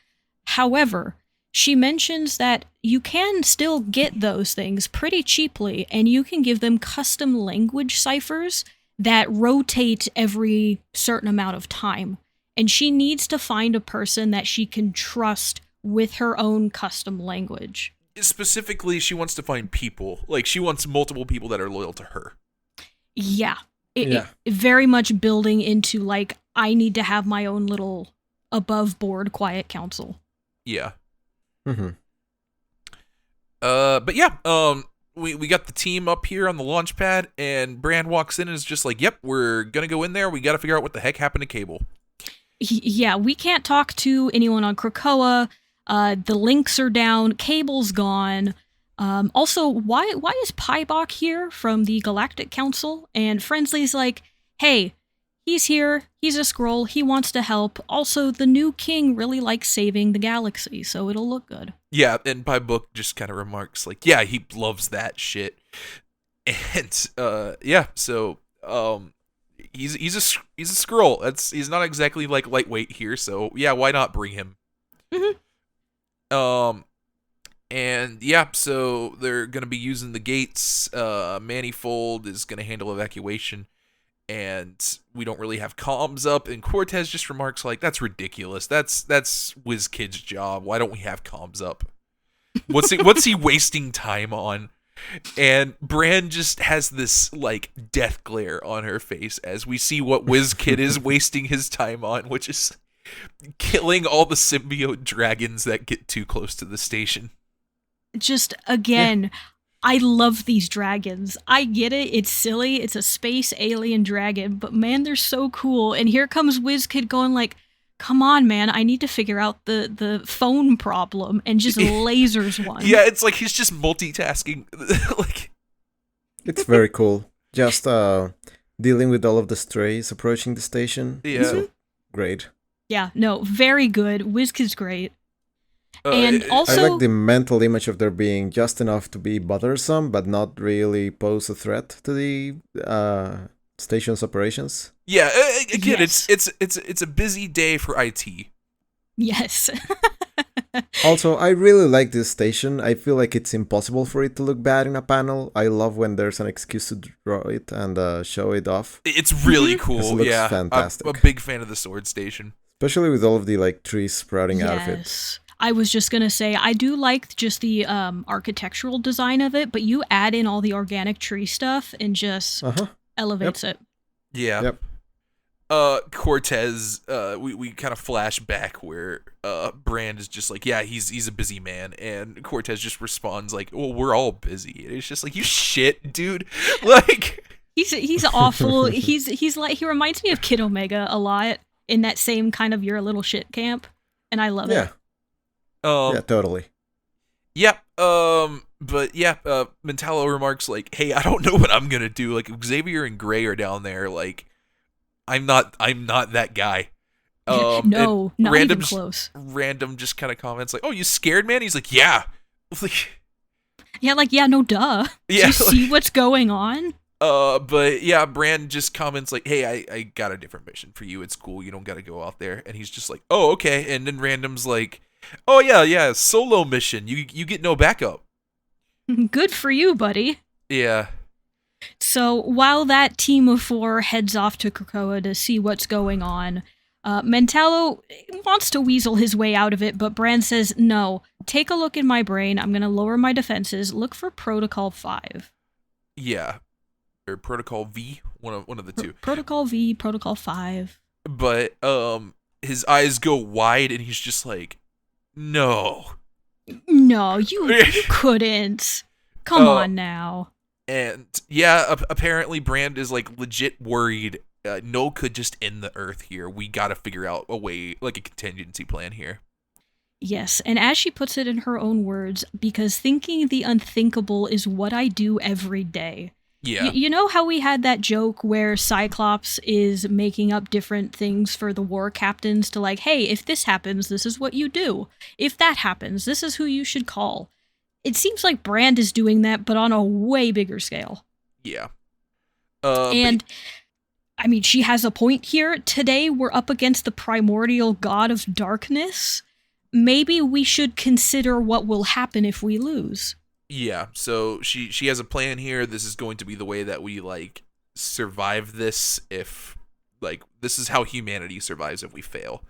However, she mentions that you can still get those things pretty cheaply, and you can give them custom language ciphers that rotate every certain amount of time. And she needs to find a person that she can trust with her own custom language. Specifically, she wants to find people. Like, she wants multiple people that are loyal to her. Yeah. It very much building into, like, I need to have my own little above-board Quiet Council. Yeah. Mm-hmm. But yeah, we got the team up here on the launch pad, and Brand walks in and is just like, yep, we're gonna go in there. We gotta figure out what the heck happened to Cable. Yeah, we can't talk to anyone on Krakoa. The links are down. Cable's gone. Also, why is Pybok here from the Galactic Council? And Friendly's like, hey, he's here. He's a Skrull. He wants to help. Also, the new king really likes saving the galaxy, so it'll look good. Yeah, and Pybok just kind of remarks like, yeah, he loves that shit. And yeah, so he's a Skrull. He's not exactly like lightweight here, so yeah, why not bring him? Mm-hmm. And yeah, so they're gonna be using the gates. Manifold is gonna handle evacuation, and we don't really have comms up. And Cortez just remarks like, "That's ridiculous. That's WizKid's job. Why don't we have comms up? What's he wasting time on?" And Brand just has this like death glare on her face as we see what WizKid is wasting his time on, which is killing all the symbiote dragons that get too close to the station. Just again, I love these dragons. I get it. It's silly. It's a space alien dragon, but man, they're so cool. And here comes WizKid going like, come on, man, I need to figure out the phone problem, and just lasers one. Yeah, it's like he's just multitasking. Like, it's very cool. Just dealing with all of the strays approaching the station. Yeah. So, great. Yeah, no, very good. WizKid's great. And also, I like the mental image of there being just enough to be bothersome, but not really pose a threat to the station's operations. Yeah, again, yes. it's a busy day for IT. Yes. Also, I really like this station. I feel like it's impossible for it to look bad in a panel. I love when there's an excuse to draw it and show it off. It's really cool. It looks yeah, fantastic. I'm a big fan of the Sword Station, especially with all of the like trees sprouting out of it. Yes. I was just going to say, I do like just the architectural design of it, but you add in all the organic tree stuff and just elevates it. Yeah. Yep. Cortez, we kind of flash back where Brand is just like, yeah, he's a busy man, and Cortez just responds like, well, we're all busy. And it's just like, you shit, dude. Like, he's awful. he's like, he reminds me of Kid Omega a lot in that same kind of you're a little shit camp, and I love it. Yeah, totally. Yep. But yeah, Mentallo remarks like, "Hey, I don't know what I'm gonna do. Like Xavier and Gray are down there. Like, I'm not that guy." No, not even close. Random just kind of comments like, "Oh, you scared, man?" He's like, "Yeah." Yeah, no, duh. Yeah, do you see what's going on? But yeah, Brand just comments like, "Hey, I got a different mission for you. It's cool. You don't got to go out there." And he's just like, "Oh, okay." And then Random's like, "Oh yeah, solo mission. You get no backup." Good for you, buddy. Yeah. So while that team of 4 heads off to Krakoa to see what's going on, Mentalo wants to weasel his way out of it, but Brand says, no, take a look in my brain. I'm going to lower my defenses. Look for Protocol 5. Yeah. Or Protocol V, one of the two. Protocol V, Protocol 5. But his eyes go wide and he's just like, no. No, you couldn't. Come on now. And yeah, apparently Brand is like legit worried. No could just end the Earth here. We got to figure out a way, like a contingency plan here. Yes, and as she puts it in her own words, because thinking the unthinkable is what I do every day. Yeah. You know how we had that joke where Cyclops is making up different things for the war captains to like, hey, if this happens, this is what you do. If that happens, this is who you should call. It seems like Brand is doing that, but on a way bigger scale. Yeah. I mean, she has a point here. Today, we're up against the primordial god of darkness. Maybe we should consider what will happen if we lose. Yeah, so she has a plan here. This is going to be the way that we, like, survive this if, like, this is how humanity survives if we fail.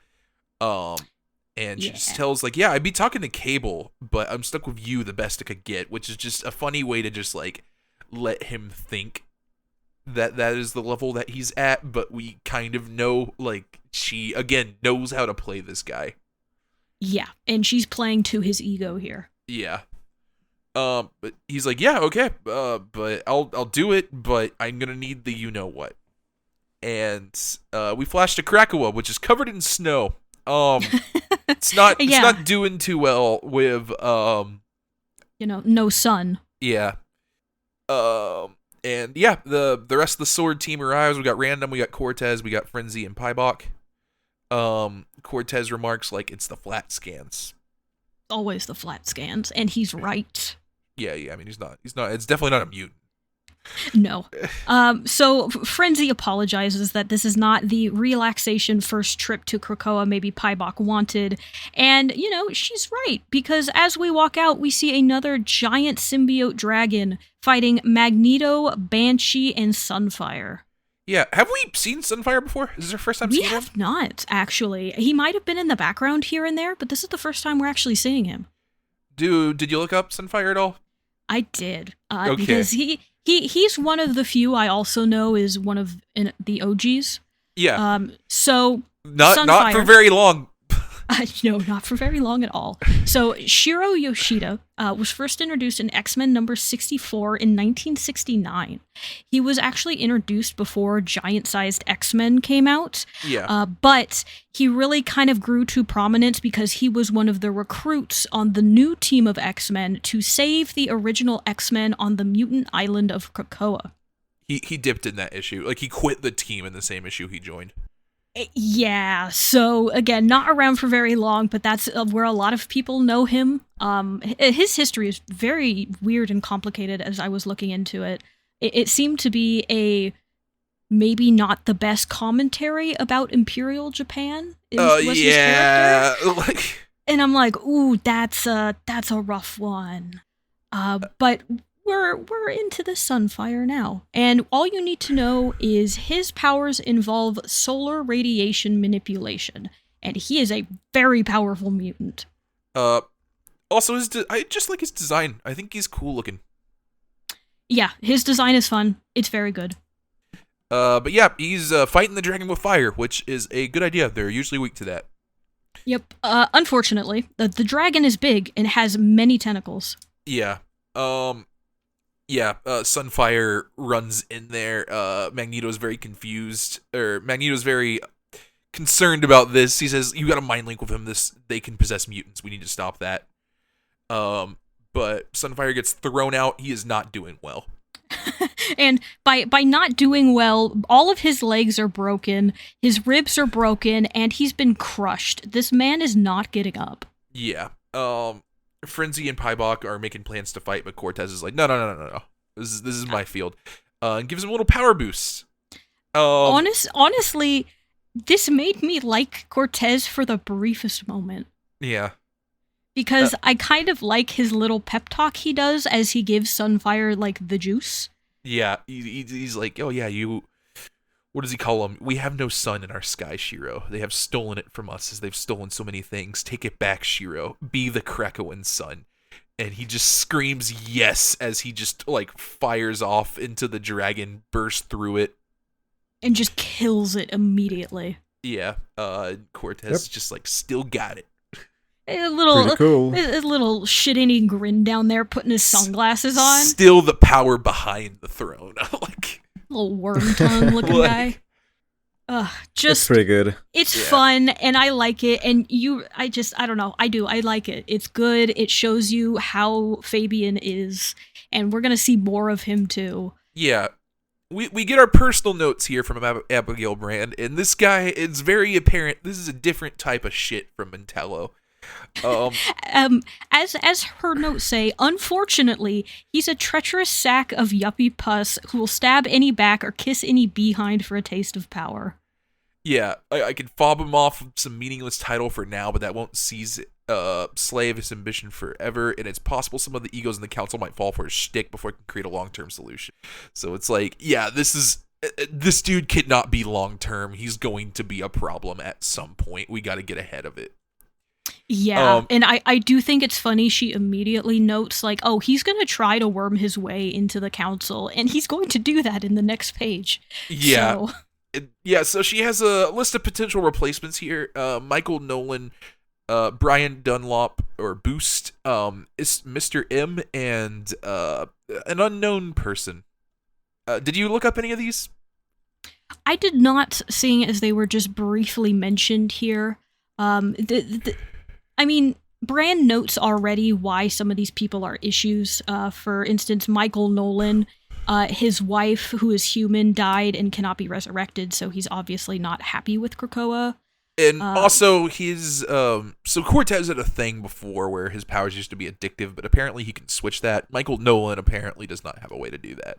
And she just tells, like, yeah, I'd be talking to Cable, but I'm stuck with you the best I could get, which is just a funny way to just, like, let him think that is the level that he's at, but we kind of know, like, she, again, knows how to play this guy. Yeah, and she's playing to his ego here. Yeah. But he's like, yeah, okay, but I'll do it, but I'm gonna need the you-know-what. And, we flash to Krakoa, which is covered in snow. It's not doing too well with, no sun. Yeah. And yeah, the rest of the S.W.O.R.D team arrives. We got Random, we got Cortez, we got Frenzy and Pybok. Cortez remarks like it's the flat scans. Always the flat scans, and he's right. Yeah, I mean he's not it's definitely not a mutant. No. So Frenzy apologizes that this is not the relaxation first trip to Krakoa maybe Pybok wanted. And, she's right, because as we walk out, we see another giant symbiote dragon fighting Magneto, Banshee, and Sunfire. Yeah, have we seen Sunfire before? Is this our first time seeing him? We have not, actually. He might have been in the background here and there, but this is the first time we're actually seeing him. Did you look up Sunfire at all? I did. Okay. Because he's one of the few I also know is one of the OGs. Yeah. So not for very long. No, not for very long at all. So Shiro Yoshida was first introduced in X-Men number 64 in 1969. He was actually introduced before giant-sized X-Men came out. Yeah. But he really kind of grew to prominence because he was one of the recruits on the new team of X-Men to save the original X-Men on the mutant island of Krakoa. He dipped in that issue. Like, he quit the team in the same issue he joined. Yeah, so again, not around for very long, but that's where a lot of people know him. His history is very weird and complicated as I was looking into it. It seemed to be a maybe not the best commentary about Imperial Japan. Was his character. And I'm like, ooh, that's a rough one. But we're into the Sunfire now, and all you need to know is his powers involve solar radiation manipulation, and he is a very powerful mutant. Also, I just like his design. I think he's cool looking. Yeah, his design is fun. It's very good. But yeah, he's fighting the dragon with fire, which is a good idea. They're usually weak to that. Yep. Unfortunately, the dragon is big and has many tentacles. Yeah. Sunfire runs in there. Magneto's very confused, or Magneto's very concerned about this. He says, you got a mind link with him. They can possess mutants. We need to stop that. But Sunfire gets thrown out. He is not doing well. And by not doing well, all of his legs are broken, his ribs are broken, and he's been crushed. This man is not getting up. Yeah. Frenzy and Pybok are making plans to fight, but Cortez is like, no. This is my field. And gives him a little power boost. Honestly, this made me like Cortez for the briefest moment. Yeah. Because I kind of like his little pep talk he does as he gives Sunfire, like, the juice. Yeah, he's like, oh yeah, what does he call them? We have no sun in our sky, Shiro. They have stolen it from us as they've stolen so many things. Take it back, Shiro. Be the Krakoan sun. And he just screams yes as he just like fires off into the dragon, bursts through it, and just kills it immediately. Yeah, Cortez just like still got it. A little, Pretty cool. a little shit-eating grin down there, putting his sunglasses on. Still the power behind the throne. Like little worm tongue looking guy. It's pretty good. It's fun, and I like it. And I don't know. I like it. It's good. It shows you how Fabian is, and we're gonna see more of him too. Yeah. We get our personal notes here from Abigail Brand, and this guy, it's very apparent this is a different type of shit from Mentello. As her notes say, unfortunately, he's a treacherous sack of yuppie pus who will stab any back or kiss any behind for a taste of power. Yeah, I could fob him off some meaningless title for now, but that won't seize slay his ambition forever, and it's possible some of the egos in the council might fall for his shtick before it can create a long-term solution. So it's like, yeah, this dude cannot be long-term. He's going to be a problem at some point. We got to get ahead of it. Yeah, and I do think it's funny she immediately notes, like, oh, he's going to try to worm his way into the council, and he's going to do that in the next page. Yeah. So. So she has a list of potential replacements here. Michael Nolan, Brian Dunlop, or Boost, is Mr. M, and an unknown person. Did you look up any of these? I did not, seeing as they were just briefly mentioned here. I mean, Brand notes already why some of these people are issues. For instance, Michael Nolan, his wife, who is human, died and cannot be resurrected, so he's obviously not happy with Krakoa. And also, his so Cortez had a thing before where his powers used to be addictive, but apparently he can switch that. Michael Nolan apparently does not have a way to do that.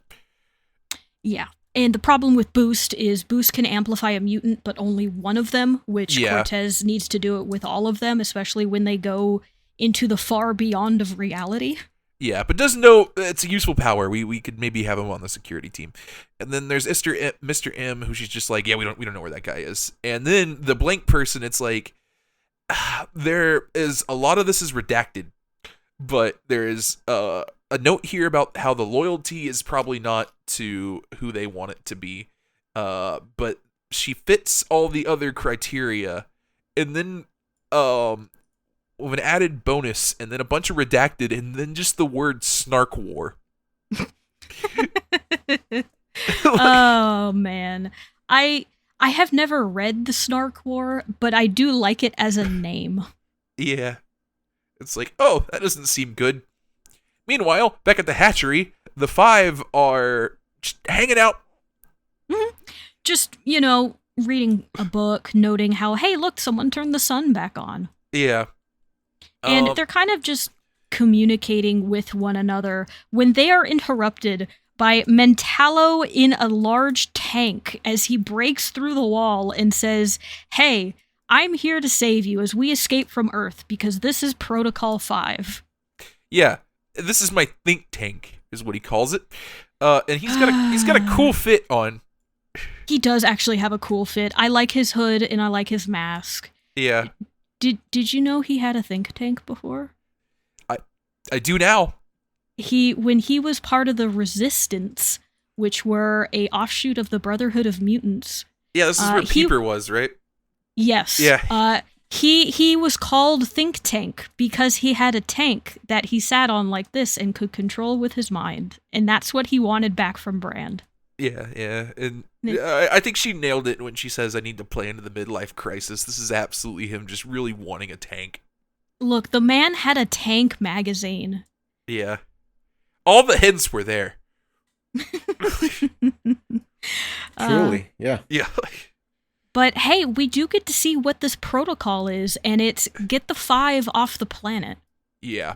Yeah. And the problem with Boost is Boost can amplify a mutant, but only one of them, which Cortez needs to do it with all of them, especially when they go into the far beyond of reality. Yeah, but does know it's a useful power. We could maybe have him on the security team. And then there's Mr. M, who she's just like, yeah, we don't know where that guy is. And then the blank person, it's like, there is a lot of this is redacted, but there is a note here about how the loyalty is probably not to who they want it to be, but she fits all the other criteria, and then with an added bonus, and then a bunch of redacted, and then just the word snark war. Oh man, I have never read the Snark War, but I do like it as a name. Yeah, it's like, oh, that doesn't seem good. Meanwhile, back at the hatchery, the five are just hanging out. Mm-hmm. Just, reading a book, noting how, hey, look, someone turned the sun back on. Yeah. And they're kind of just communicating with one another when they are interrupted by Mentallo in a large tank as he breaks through the wall and says, hey, I'm here to save you as we escape from Earth because this is Protocol 5. Yeah. This is my think tank, is what he calls it, and he's got a cool fit on. He does actually have a cool fit. I like his hood and I like his mask. Yeah. Did you know he had a think tank before? I do now. When he was part of the Resistance, which were a offshoot of the Brotherhood of Mutants. Yeah, this is where Peeper was, right? Yes. Yeah. He was called Think Tank because he had a tank that he sat on like this and could control with his mind. And that's what he wanted back from Brand. Yeah. And I think she nailed it when she says, I need to play into the midlife crisis. This is absolutely him just really wanting a tank. Look, the man had a tank magazine. Yeah. All the hints were there. Truly, yeah. Yeah. But hey, we do get to see what this protocol is, and it's get the 5 off the planet. Yeah.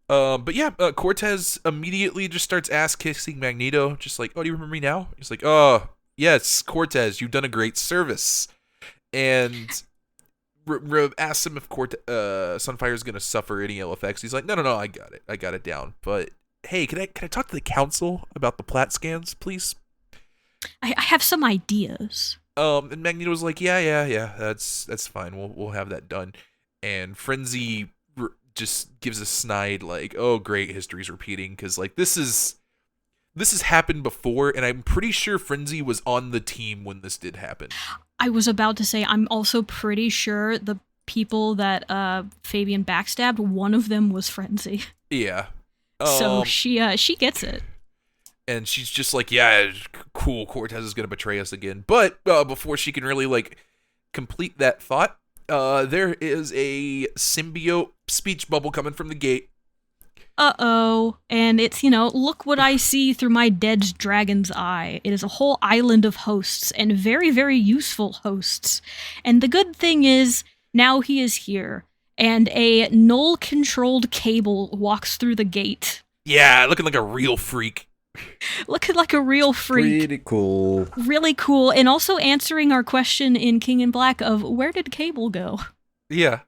But yeah, Cortez immediately just starts ass-kissing Magneto, just like, oh, do you remember me now? He's like, oh, yes, Cortez, you've done a great service. And asks him if Sunfire's going to suffer any ill effects. He's like, no, I got it down. But hey, can I talk to the council about the plat scans, please? I have some ideas. And Magneto's like, yeah, that's fine. We'll have that done. And Frenzy just gives a snide like, oh great, history's repeating, because like this has happened before, and I'm pretty sure Frenzy was on the team when this did happen. I was about to say, I'm also pretty sure the people that Fabian backstabbed, one of them was Frenzy. Yeah. So she gets it. And she's just like, yeah, cool, Cortez is going to betray us again. But before she can really, like, complete that thought, there is a symbiote speech bubble coming from the gate. Uh-oh. And it's, look what I see through my dead dragon's eye. It is a whole island of hosts, and very, very useful hosts. And the good thing is, now he is here, and a null-controlled Cable walks through the gate. Yeah, looking like a real freak. Looking like a real freak. Pretty cool. Really cool. And also answering our question in King in Black of, where did Cable go? Yeah.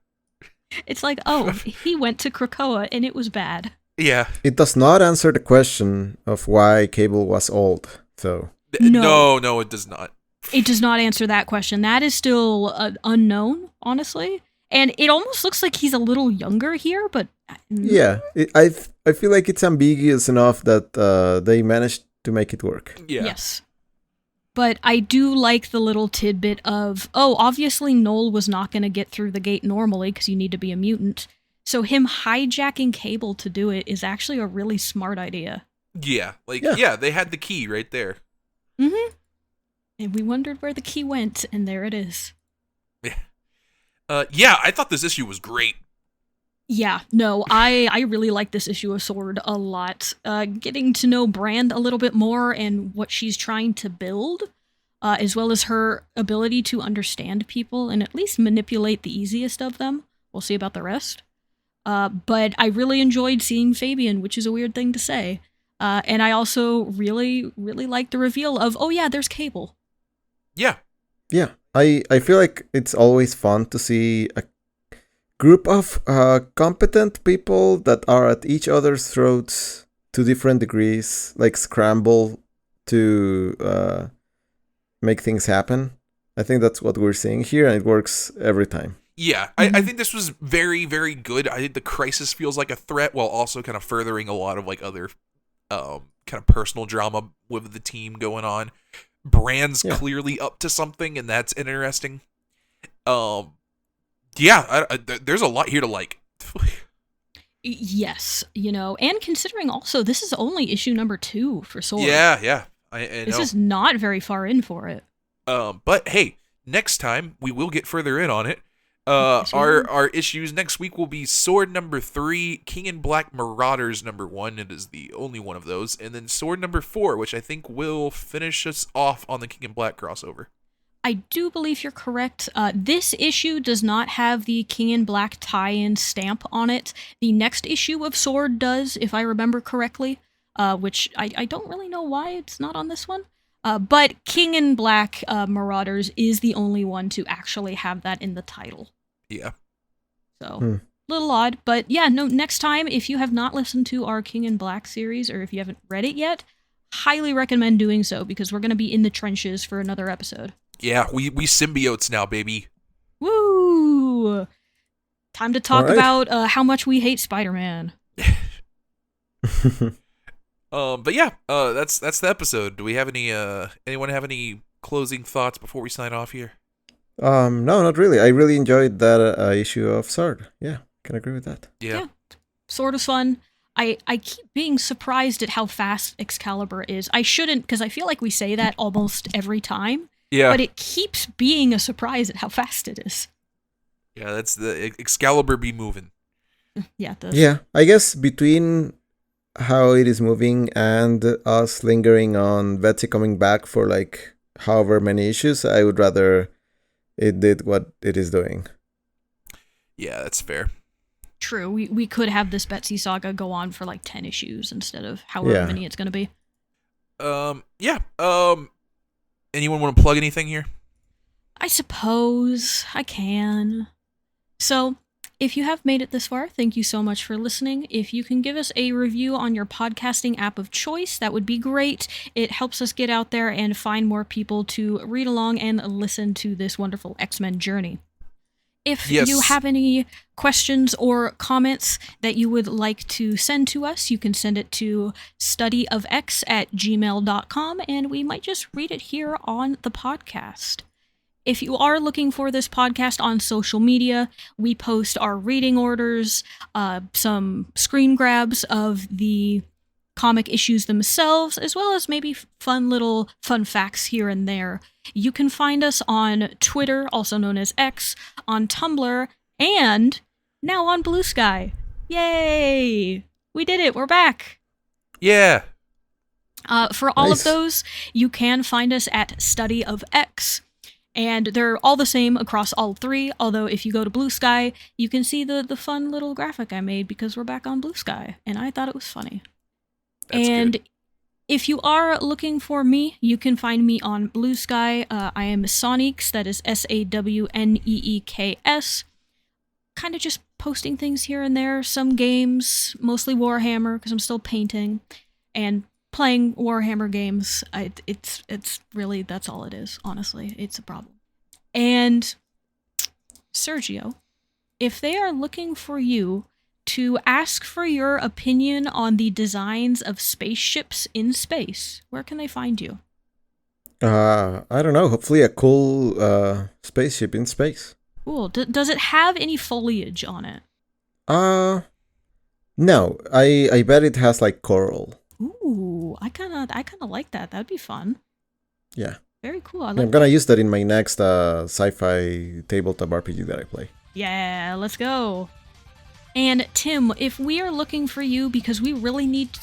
It's like, oh, he went to Krakoa, and it was bad. Yeah. It does not answer the question of why Cable was old, though. No, it does not. It does not answer that question. That is still unknown, honestly. And it almost looks like he's a little younger here, but... Yeah, I feel like it's ambiguous enough that they managed to make it work. Yeah. Yes. But I do like the little tidbit of, oh, obviously Noel was not going to get through the gate normally because you need to be a mutant. So him hijacking Cable to do it is actually a really smart idea. Yeah, yeah, they had the key right there. Mm-hmm. And we wondered where the key went, and there it is. Yeah, I thought this issue was great. Yeah, no, I really like this issue of S.W.O.R.D a lot. Getting to know Brand a little bit more and what she's trying to build, as well as her ability to understand people and at least manipulate the easiest of them. We'll see about the rest. But I really enjoyed seeing Fabian, which is a weird thing to say. And I also really, really like the reveal of, oh yeah, there's Cable. Yeah. Yeah, I feel like it's always fun to see a group of competent people that are at each other's throats to different degrees, like scramble to make things happen. I think that's what we're seeing here, and it works every time. Yeah, I think this was very, very good. I think the crisis feels like a threat while also kind of furthering a lot of like other kind of personal drama with the team going on. Brand's clearly up to something, and that's interesting. Yeah, there's a lot here to like. Yes, and considering also this is only issue number 2 for S.W.O.R.D. Yeah, I this know. is not very far in for it. But hey, next time we will get further in on it. Yes, Our issues next week will be S.W.O.R.D number 3, King in Black Marauders number 1. It is the only one of those, and then S.W.O.R.D number 4, which I think will finish us off on the King in Black crossover. I do believe you're correct. This issue does not have the King in Black tie-in stamp on it. The next issue of S.W.O.R.D does, if I remember correctly, which I don't really know why it's not on this one. But King in Black Marauders is the only one to actually have that in the title. Yeah. So, little odd. But yeah, no, next time, if you have not listened to our King in Black series, or if you haven't read it yet, highly recommend doing so, because we're going to be in the trenches for another episode. Yeah, we symbiotes now, baby. Woo! Time to talk about how much we hate Spider-Man. But yeah, that's the episode. Do we have any anyone have any closing thoughts before we sign off here? No, not really. I really enjoyed that issue of S.W.O.R.D. Yeah, can agree with that. Yeah. Sort of fun. I keep being surprised at how fast Excalibur is. I shouldn't, because I feel like we say that almost every time. Yeah. But it keeps being a surprise at how fast it is. Yeah, that's the Excalibur be moving. Yeah, it does. Yeah, I guess between how it is moving and us lingering on Betsy coming back for like however many issues, I would rather it did what it is doing. Yeah, that's fair. True. We could have this Betsy saga go on for like 10 issues instead of however many it's going to be. Yeah. Anyone want to plug anything here? I suppose I can. So, If you have made it this far, thank you so much for listening. If you can give us a review on your podcasting app of choice, that would be great. It helps us get out there and find more people to read along and listen to this wonderful X-Men journey. If you have any questions or comments that you would like to send to us, you can send it to studyofx@gmail.com, and we might just read it here on the podcast. If you are looking for this podcast on social media, we post our reading orders, some screen grabs of the comic issues themselves, as well as maybe fun facts here and there. You can find us on Twitter, also known as X, on Tumblr, and now on Blue Sky. Yay! We did it. We're back. Yeah. For all of those, you can find us at Study of X. And they're all the same across all three, although if you go to Blue Sky, you can see the fun little graphic I made because we're back on Blue Sky, and I thought it was funny. That's good. If you are looking for me, you can find me on Blue Sky. I am Sawneeks, that is SAWNEEKS. Kind of just posting things here and there, some games, mostly Warhammer, because I'm still painting, and playing Warhammer games. It's really, that's all it is, honestly. It's a problem. And Sergio, if they are looking for you to ask for your opinion on the designs of spaceships in space, where can they find you? I don't know. Hopefully a cool spaceship in space. Cool. Does it have any foliage on it? No. I bet it has like coral. Ooh, I kind of like that. That'd be fun. Yeah. Very cool. I'm gonna use that in my next sci-fi tabletop RPG that I play. Yeah, let's go. And Tim, if we are looking for you because we really need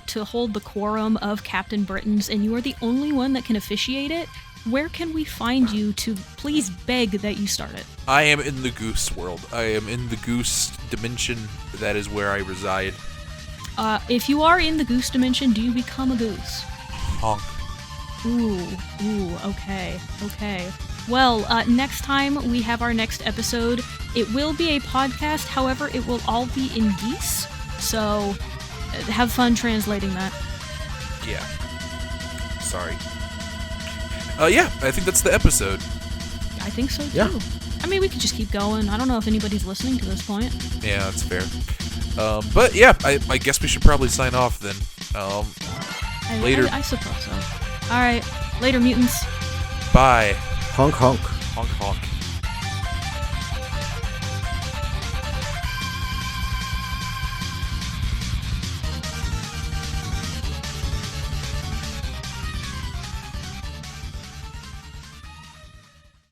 to hold the quorum of Captain Britons and you are the only one that can officiate it, where can we find you to please beg that you start it? I am in the Goose world. I am in the Goose dimension. That is where I reside. If you are in the Goose dimension, do you become a goose? Honk. Ooh, okay. Well, next time we have our next episode. It will be a podcast, however, it will all be in geese, so have fun translating that. Yeah. Sorry. Yeah, I think that's the episode. I think so, too. Yeah. I mean, we could just keep going. I don't know if anybody's listening to this point. Yeah, that's fair. But yeah, I guess we should probably sign off then. Later. I suppose so. Alright, later, mutants. Bye. Honk honk. Honk honk.